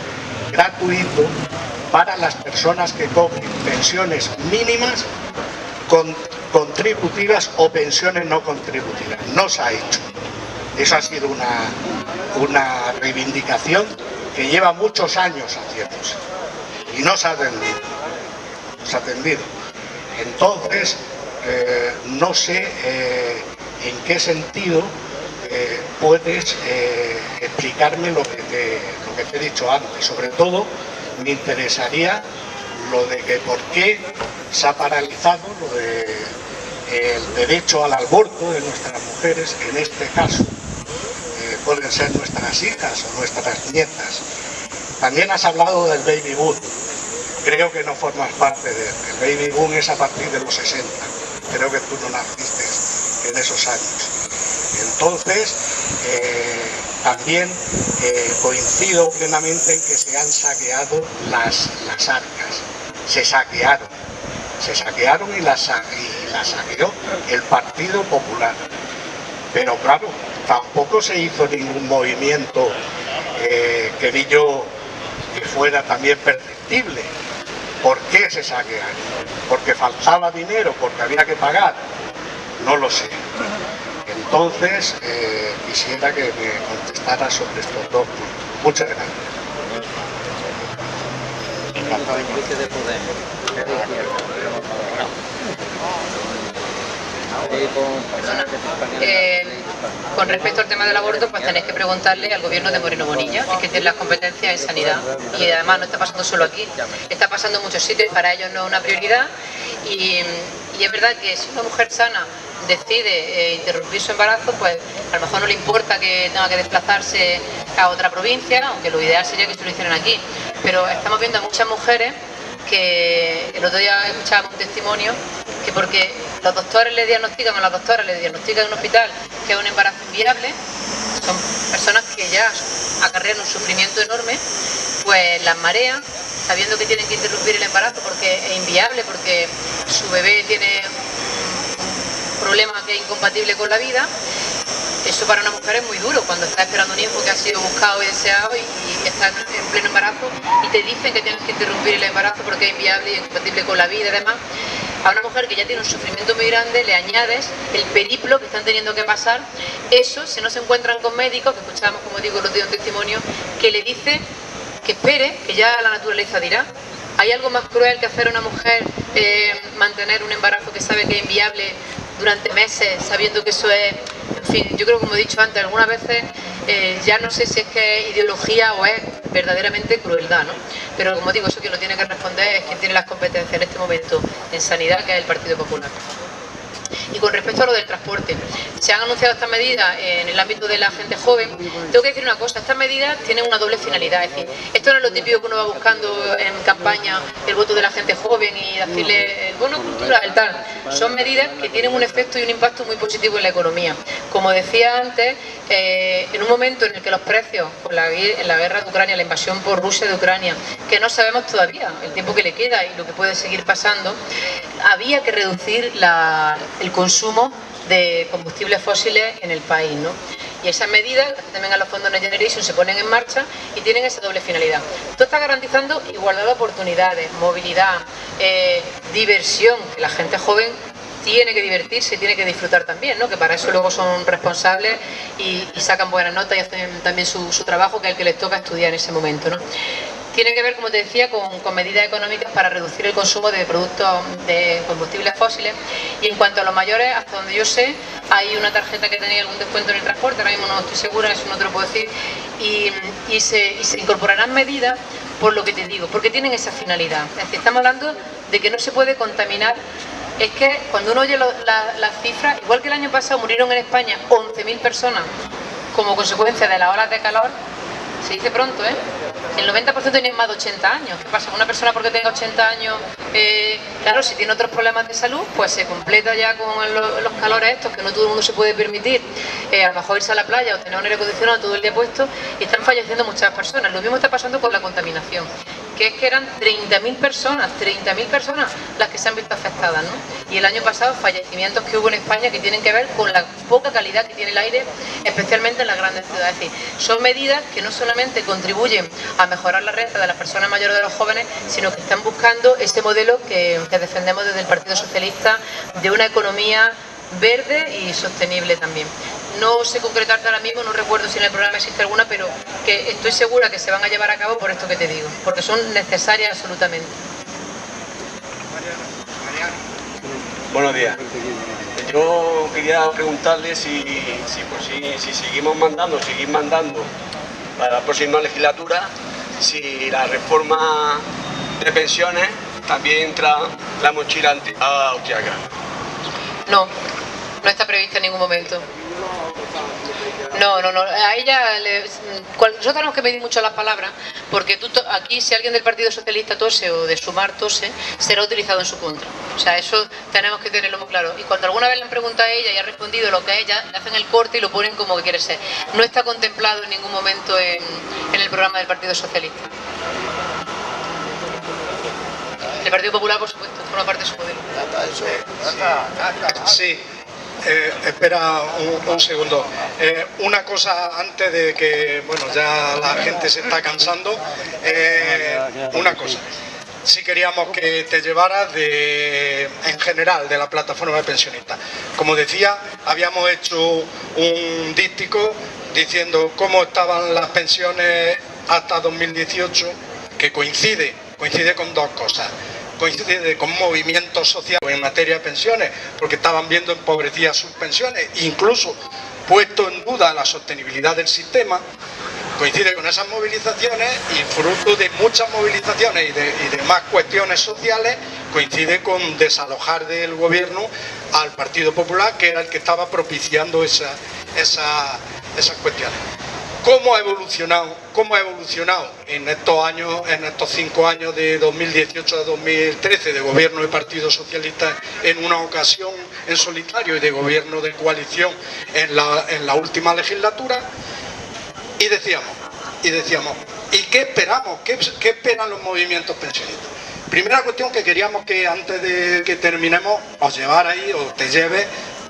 gratuito para las personas que cobren pensiones mínimas, contributivas o pensiones no contributivas. No se ha hecho. Eso ha sido una reivindicación que lleva muchos años haciéndose y no se ha atendido. No se ha atendido. Entonces, no sé en qué sentido puedes explicarme lo que te he dicho antes. Sobre todo, me interesaría lo de que por qué se ha paralizado lo de el derecho al aborto de nuestras mujeres, en este caso pueden ser nuestras hijas o nuestras nietas. También has hablado del baby boom. Creo que no formas parte de él. El baby boom es a partir de los 60. Creo que tú no naciste en esos años. Entonces, también coincido plenamente en que se han saqueado las arcas. Se saquearon y las saqueó el Partido Popular. Pero claro, tampoco se hizo ningún movimiento que vi yo que fuera también perceptible. ¿Por qué se saquearon? ¿Porque faltaba dinero? ¿Porque había que pagar? No lo sé. Entonces, quisiera que me contestara sobre estos dos puntos. Muchas gracias. Con respecto al tema del aborto, pues tenéis que preguntarle al gobierno de Moreno Bonilla, es que tiene las competencias en sanidad, y además no está pasando solo aquí, está pasando en muchos sitios, para ellos no es una prioridad, y es verdad que si una mujer sana decide interrumpir su embarazo, pues a lo mejor no le importa que tenga que desplazarse a otra provincia, aunque lo ideal sería que se lo hicieran aquí, pero estamos viendo a muchas mujeres que el otro día escuchábamos un testimonio que porque los doctores le diagnostican a las doctoras le diagnostican en un hospital que es un embarazo inviable, son personas que ya acarrean un sufrimiento enorme, pues las marean sabiendo que tienen que interrumpir el embarazo porque es inviable, porque su bebé tiene un problema que es incompatible con la vida. Eso para una mujer es muy duro cuando está esperando un hijo que ha sido buscado y deseado y está en pleno embarazo y te dicen que tienes que interrumpir el embarazo porque es inviable y incompatible con la vida y demás. A una mujer que ya tiene un sufrimiento muy grande le añades el periplo que están teniendo que pasar. Eso, si no se encuentran con médicos, que escuchábamos, como digo, los días un testimonio, que le dice que espere, que ya la naturaleza dirá. ¿Hay algo más cruel que hacer a una mujer mantener un embarazo que sabe que es inviable durante meses sabiendo que eso es, en fin, yo creo, como he dicho antes, algunas veces ya no sé si es que es ideología o es verdaderamente crueldad, ¿no? Pero como digo, eso quien lo tiene que responder es quien tiene las competencias en este momento en sanidad, que es el Partido Popular. Y con respecto a lo del transporte, se han anunciado estas medidas en el ámbito de la gente joven. Tengo que decir una cosa, estas medidas tienen una doble finalidad, es decir, esto no es lo típico que uno va buscando en campaña, el voto de la gente joven y decirle el bono cultural, el tal. Son medidas que tienen un efecto y un impacto muy positivo en la economía. Como decía antes, en un momento en el que los precios, con la guerra de Ucrania, la invasión por Rusia de Ucrania, que no sabemos todavía el tiempo que le queda y lo que puede seguir pasando, había que reducir el consumo de combustibles fósiles en el país, ¿no? Y esas medidas, también a los fondos Next Generation, se ponen en marcha y tienen esa doble finalidad. Esto está garantizando igualdad de oportunidades, movilidad, diversión, que la gente joven tiene que divertirse, tiene que disfrutar también, ¿no? Que para eso luego son responsables y sacan buenas notas y hacen también su trabajo, que es el que les toca estudiar en ese momento, ¿no? Tiene que ver, como te decía, con medidas económicas para reducir el consumo de productos de combustibles fósiles. Y en cuanto a los mayores, hasta donde yo sé, hay una tarjeta que tenía algún descuento en el transporte, ahora mismo no estoy segura, eso no te lo puedo decir, y se incorporarán medidas por lo que te digo, porque tienen esa finalidad. Es decir, estamos hablando de que no se puede contaminar. Es que cuando uno oye las cifras, igual que el año pasado murieron en España 11.000 personas como consecuencia de las olas de calor, se dice pronto, ¿eh? El 90% tienen más de 80 años. ¿Qué pasa? Una persona porque tenga 80 años, claro, si tiene otros problemas de salud, pues se completa ya con los calores estos, que no todo el mundo se puede permitir, a lo mejor irse a la playa o tener un aire acondicionado todo el día puesto, y están falleciendo muchas personas. Lo mismo está pasando con la contaminación, que es que eran 30.000 personas las que se han visto afectadas, ¿no? Y el año pasado fallecimientos que hubo en España que tienen que ver con la poca calidad que tiene el aire, especialmente en las grandes ciudades. Es decir, son medidas que no solamente contribuyen a mejorar la renta de las personas mayores, de los jóvenes, sino que están buscando ese modelo que defendemos desde el Partido Socialista, de una economía verde y sostenible también. No sé concretarte ahora mismo, no recuerdo si en el programa existe alguna, pero que estoy segura que se van a llevar a cabo por esto que te digo, porque son necesarias absolutamente. Buenos días. Yo quería preguntarle si seguimos seguir mandando para la próxima legislatura, si la reforma de pensiones también entra la mochila austriaca. No, no está prevista en ningún momento. No, a ella nosotros tenemos que medir mucho las palabras, porque aquí si alguien del Partido Socialista tose o de Sumar tose, será utilizado en su contra. O sea, eso tenemos que tenerlo muy claro. Y cuando alguna vez le han preguntado a ella y ha respondido lo que a ella, le hacen el corte y lo ponen como que quiere ser. No está contemplado en ningún momento en el programa del Partido Socialista. El Partido Popular, por supuesto, forma parte de su modelo. Sí. Espera un segundo. Una cosa antes de que, bueno, ya la gente se está cansando. Una cosa. Sí queríamos que te llevaras en general de la plataforma de pensionistas. Como decía, habíamos hecho un díptico diciendo cómo estaban las pensiones hasta 2018, que coincide con dos cosas. Coincide con movimientos sociales en materia de pensiones, porque estaban viendo empobrecidas sus pensiones, incluso puesto en duda la sostenibilidad del sistema. Coincide con esas movilizaciones y fruto de muchas movilizaciones y de más cuestiones sociales, coincide con desalojar del gobierno al Partido Popular, que era el que estaba propiciando esas cuestiones. ¿Cómo ha evolucionado en estos años, en estos 5 años de 2018 a 2013 de gobierno del Partido Socialista en una ocasión en solitario y de gobierno de coalición en la última legislatura? Y decíamos, ¿y qué esperamos? ¿Qué esperan los movimientos pensionistas? Primera cuestión que queríamos que antes de que terminemos os llevarais o te lleves,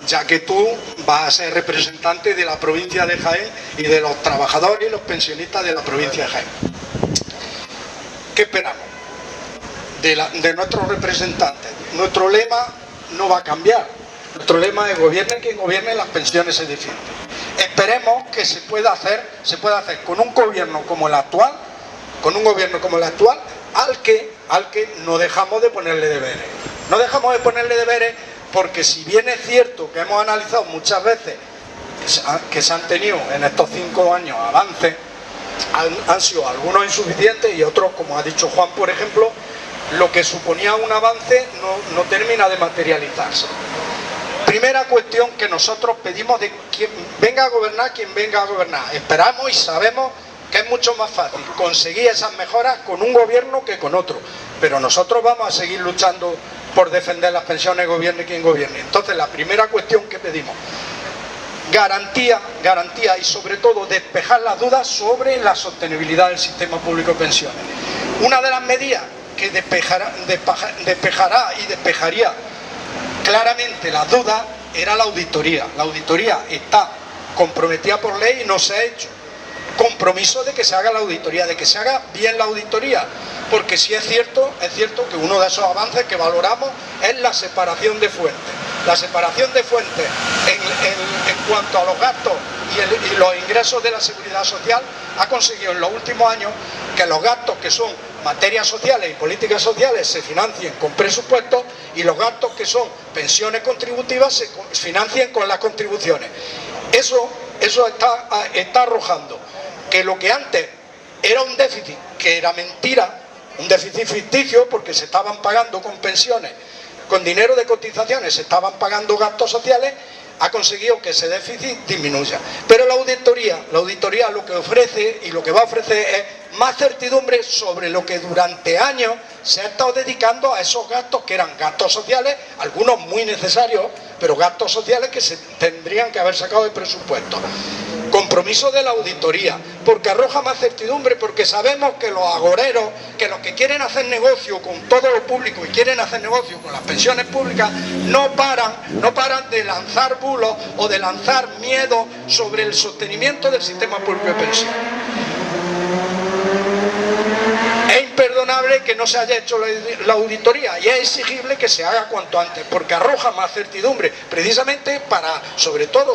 ya que tú vas a ser representante de la provincia de Jaén y de los trabajadores y los pensionistas de la provincia de Jaén. ¿Qué esperamos de nuestros representantes? Nuestro lema no va a cambiar. Nuestro lema es gobierne quien gobierne, las pensiones se defienden. Esperemos que se pueda hacer con un gobierno como el actual, al que no dejamos de ponerle deberes. No dejamos de ponerle deberes porque si bien es cierto que hemos analizado muchas veces que se han tenido en estos 5 años avances, han sido algunos insuficientes y otros, como ha dicho Juan, por ejemplo, lo que suponía un avance no termina de materializarse. Primera cuestión que nosotros pedimos de quien venga a gobernar, quien venga a gobernar. Esperamos y sabemos que es mucho más fácil conseguir esas mejoras con un gobierno que con otro, pero nosotros vamos a seguir luchando por defender las pensiones, gobierne quien gobierne. Entonces, la primera cuestión que pedimos, garantía y sobre todo despejar las dudas sobre la sostenibilidad del sistema público de pensiones. Una de las medidas que despejará y despejaría claramente las dudas era la auditoría. La auditoría está comprometida por ley y no se ha hecho. Compromiso de que se haga la auditoría, de que se haga bien la auditoría, porque sí es cierto que uno de esos avances que valoramos es la separación de fuentes. La separación de fuentes en cuanto a los gastos y los ingresos de la Seguridad Social ha conseguido en los últimos años que los gastos que son materias sociales y políticas sociales se financien con presupuestos y los gastos que son pensiones contributivas se financien con las contribuciones. Eso está arrojando que lo que antes era un déficit, que era mentira, un déficit ficticio porque se estaban pagando con pensiones, con dinero de cotizaciones, se estaban pagando gastos sociales, ha conseguido que ese déficit disminuya. Pero la auditoría lo que ofrece y lo que va a ofrecer es más certidumbre sobre lo que durante años se ha estado dedicando a esos gastos que eran gastos sociales, algunos muy necesarios, pero gastos sociales que se tendrían que haber sacado de presupuesto. Compromiso de la auditoría, porque arroja más certidumbre, porque sabemos que los agoreros, que los que quieren hacer negocio con todo lo público y quieren hacer negocio con las pensiones públicas, no paran de lanzar bulos o de lanzar miedo sobre el sostenimiento del sistema público de pensiones. Es imperdonable que no se haya hecho la auditoría y es exigible que se haga cuanto antes, porque arroja más certidumbre, precisamente para, sobre todo,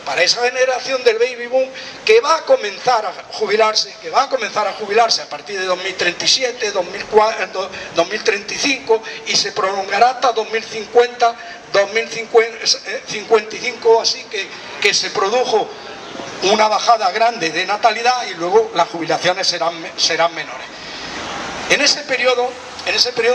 para esa generación del baby boom que va a comenzar a jubilarse, a partir de 2037, 2035 y se prolongará hasta 2050, 2055, así que se produjo una bajada grande de natalidad y luego las jubilaciones serán menores. En ese periodo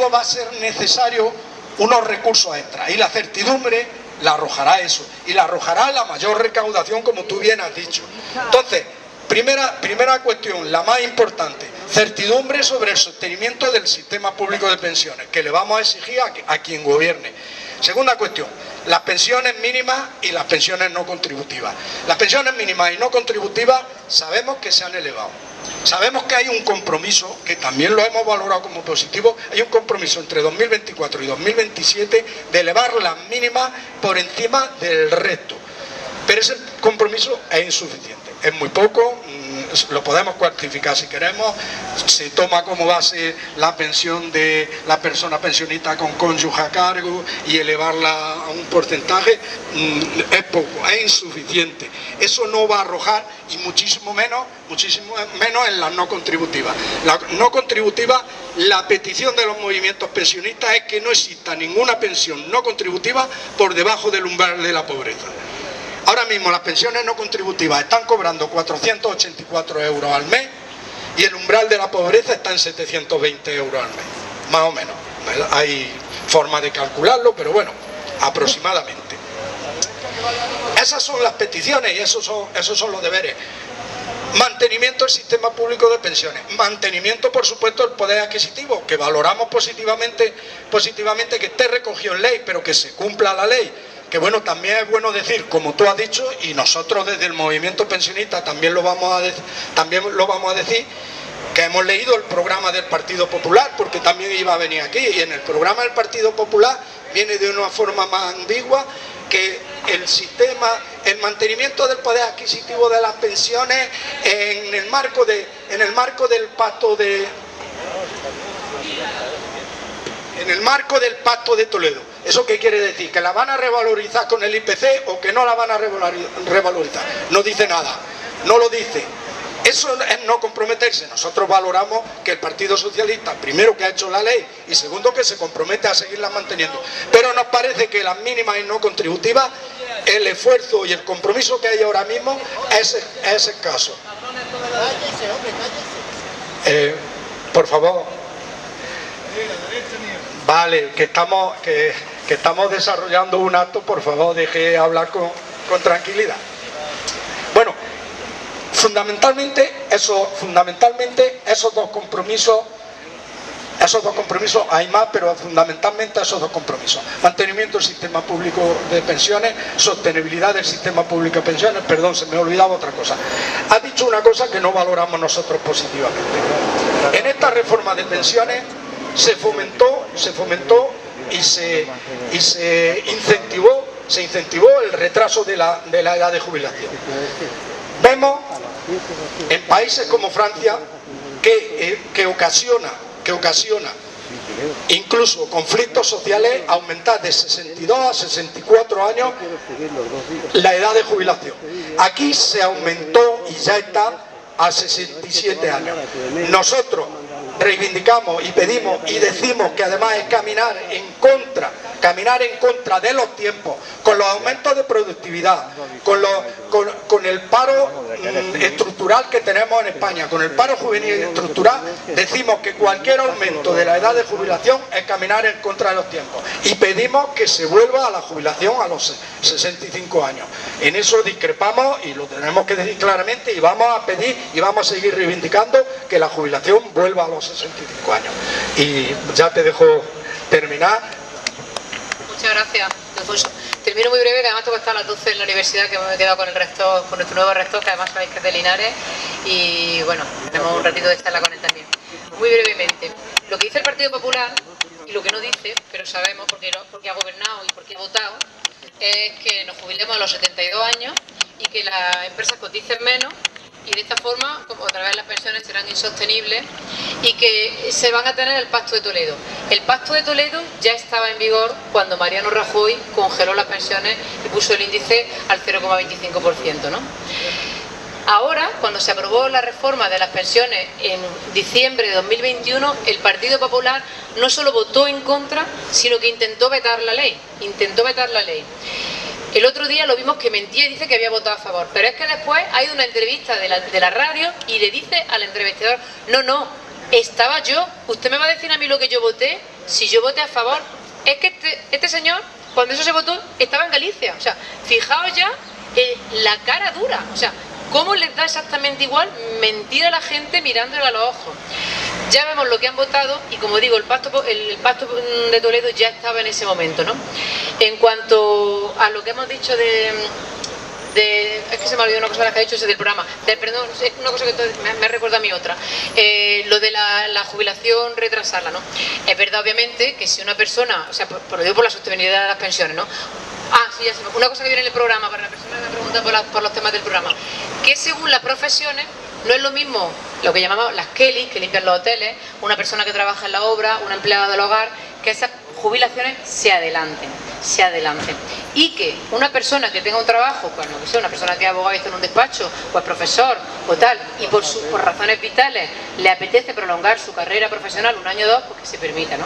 va a ser necesario unos recursos extras y la certidumbre la arrojará eso y la arrojará la mayor recaudación, como tú bien has dicho. Entonces, primera cuestión, la más importante, certidumbre sobre el sostenimiento del sistema público de pensiones, que le vamos a exigir a quien gobierne. Segunda cuestión, las pensiones mínimas y las pensiones no contributivas. Las pensiones mínimas y no contributivas sabemos que se han elevado. Sabemos que hay un compromiso, que también lo hemos valorado como positivo, hay un compromiso entre 2024 y 2027 de elevar las mínimas por encima del resto. Pero ese compromiso es insuficiente, es muy poco, lo podemos cuantificar si queremos, se toma como base la pensión de la persona pensionista con cónyuge a cargo y elevarla a un porcentaje, es poco, es insuficiente. Eso no va a arrojar, y muchísimo menos en las no contributivas. La no contributiva, la petición de los movimientos pensionistas es que no exista ninguna pensión no contributiva por debajo del umbral de la pobreza. Ahora mismo las pensiones no contributivas están cobrando 484 euros al mes y el umbral de la pobreza está en 720 euros al mes, más o menos. Hay forma de calcularlo, pero bueno, aproximadamente. Esas son las peticiones y esos son los deberes. Mantenimiento del sistema público de pensiones, mantenimiento por supuesto del poder adquisitivo, que valoramos positivamente que esté recogido en ley, pero que se cumpla la ley. Que bueno, también es bueno decir, como tú has dicho, y nosotros desde el movimiento pensionista también lo vamos a decir, que hemos leído el programa del Partido Popular, porque también iba a venir aquí, y en el programa del Partido Popular viene de una forma más ambigua que el mantenimiento del poder adquisitivo de las pensiones en el marco del pacto de Toledo. ¿Eso qué quiere decir? ¿Que la van a revalorizar con el IPC o que no la van a revalorizar? No dice nada, no lo dice. Eso es no comprometerse. Nosotros valoramos que el Partido Socialista, primero, que ha hecho la ley, y segundo, que se compromete a seguirla manteniendo. Pero nos parece que las mínimas y no contributivas, el esfuerzo y el compromiso que hay ahora mismo es escaso. Por favor. Vale, que estamos desarrollando un acto, por favor, deje hablar con tranquilidad. Bueno, fundamentalmente esos dos compromisos, hay más, pero fundamentalmente esos dos compromisos: mantenimiento del sistema público de pensiones, sostenibilidad del sistema público de pensiones. Perdón, se me olvidaba otra cosa. Ha dicho una cosa que no valoramos nosotros positivamente. En esta reforma de pensiones se fomentó y se incentivó el retraso de la edad de jubilación. Vemos en países como Francia que ocasiona incluso conflictos sociales aumentar de 62 a 64 años la edad de jubilación. Aquí se aumentó y ya está a 67 años. Nosotros reivindicamos y pedimos y decimos que además es caminar en contra de los tiempos, con los aumentos de productividad, con el paro estructural que tenemos en España, con el paro juvenil estructural. Decimos que cualquier aumento de la edad de jubilación es caminar en contra de los tiempos, y pedimos que se vuelva a la jubilación a los 65 años. En eso discrepamos y lo tenemos que decir claramente, y vamos a pedir y vamos a seguir reivindicando que la jubilación vuelva a los 65 años. Y ya te dejo terminar. Muchas gracias, Alfonso. Termino muy breve, que además tengo que estar a las 12 en la universidad, que me he quedado con el rector, con nuestro nuevo rector, que además sabéis que es de Linares, y bueno, tenemos un ratito de charla con él también. Muy brevemente, lo que dice el Partido Popular, y lo que no dice, pero sabemos porque ha gobernado y porque ha votado, es que nos jubilemos a los 72 años y que las empresas coticen menos, y de esta forma, como otra vez las pensiones serán insostenibles, y que se van a tener el Pacto de Toledo. El Pacto de Toledo ya estaba en vigor cuando Mariano Rajoy congeló las pensiones y puso el índice al 0,25%, ¿no? Ahora, cuando se aprobó la reforma de las pensiones en diciembre de 2021, el Partido Popular no solo votó en contra, sino que intentó vetar la ley. El otro día lo vimos que mentía y dice que había votado a favor, pero es que después ha ido una entrevista de la radio y le dice al entrevistador: no, estaba yo, usted me va a decir a mí lo que yo voté, si yo voté a favor. Es que este señor, cuando eso se votó, estaba en Galicia. O sea, fijaos ya la cara dura, o sea, cómo les da exactamente igual mentir a la gente mirándole a los ojos. Ya vemos lo que han votado, y como digo, el pacto de Toledo ya estaba en ese momento, ¿no? En cuanto a lo que hemos dicho es que se me olvidó una cosa que ha dicho ese del programa, perdón, es una cosa que me recuerda a mí otra, lo de la jubilación, retrasarla, ¿no? Es verdad, obviamente, que si una persona, o sea, por la sostenibilidad de las pensiones, ¿no? Sí, ya sé, una cosa que viene en el programa, para la persona que me pregunta por los temas del programa, que según las profesiones no es lo mismo lo que llamamos las Kellys, que limpian los hoteles, una persona que trabaja en la obra, una empleada del hogar, que esas jubilaciones se adelanten, y que una persona que tenga un trabajo, bueno, que sea una persona que es abogado y está en un despacho, o es profesor o tal, y por razones vitales le apetece prolongar su carrera profesional 1 año o 2, pues que se permita, ¿no?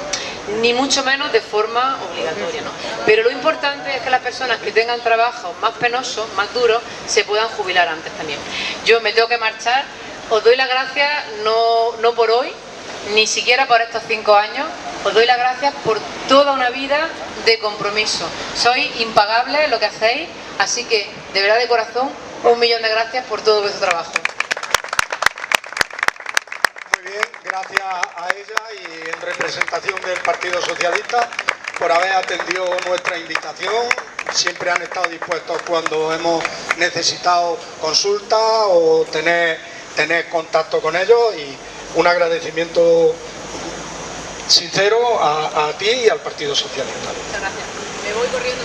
Ni mucho menos de forma obligatoria, ¿no? Pero lo importante es que las personas que tengan trabajos más penosos, más duros, se puedan jubilar antes también. Yo me tengo que marchar, os doy las gracias, no por hoy, ni siquiera por estos 5 años, os doy las gracias por toda una vida de compromiso. Sois impagables lo que hacéis, así que de verdad, de corazón, 1.000.000 de gracias por todo vuestro trabajo. Muy bien, gracias a ella y en representación del Partido Socialista por haber atendido nuestra invitación. Siempre han estado dispuestos cuando hemos necesitado consulta o tener contacto con ellos, y un agradecimiento sincero a ti y al Partido Socialista. Muchas gracias. Me voy corriendo.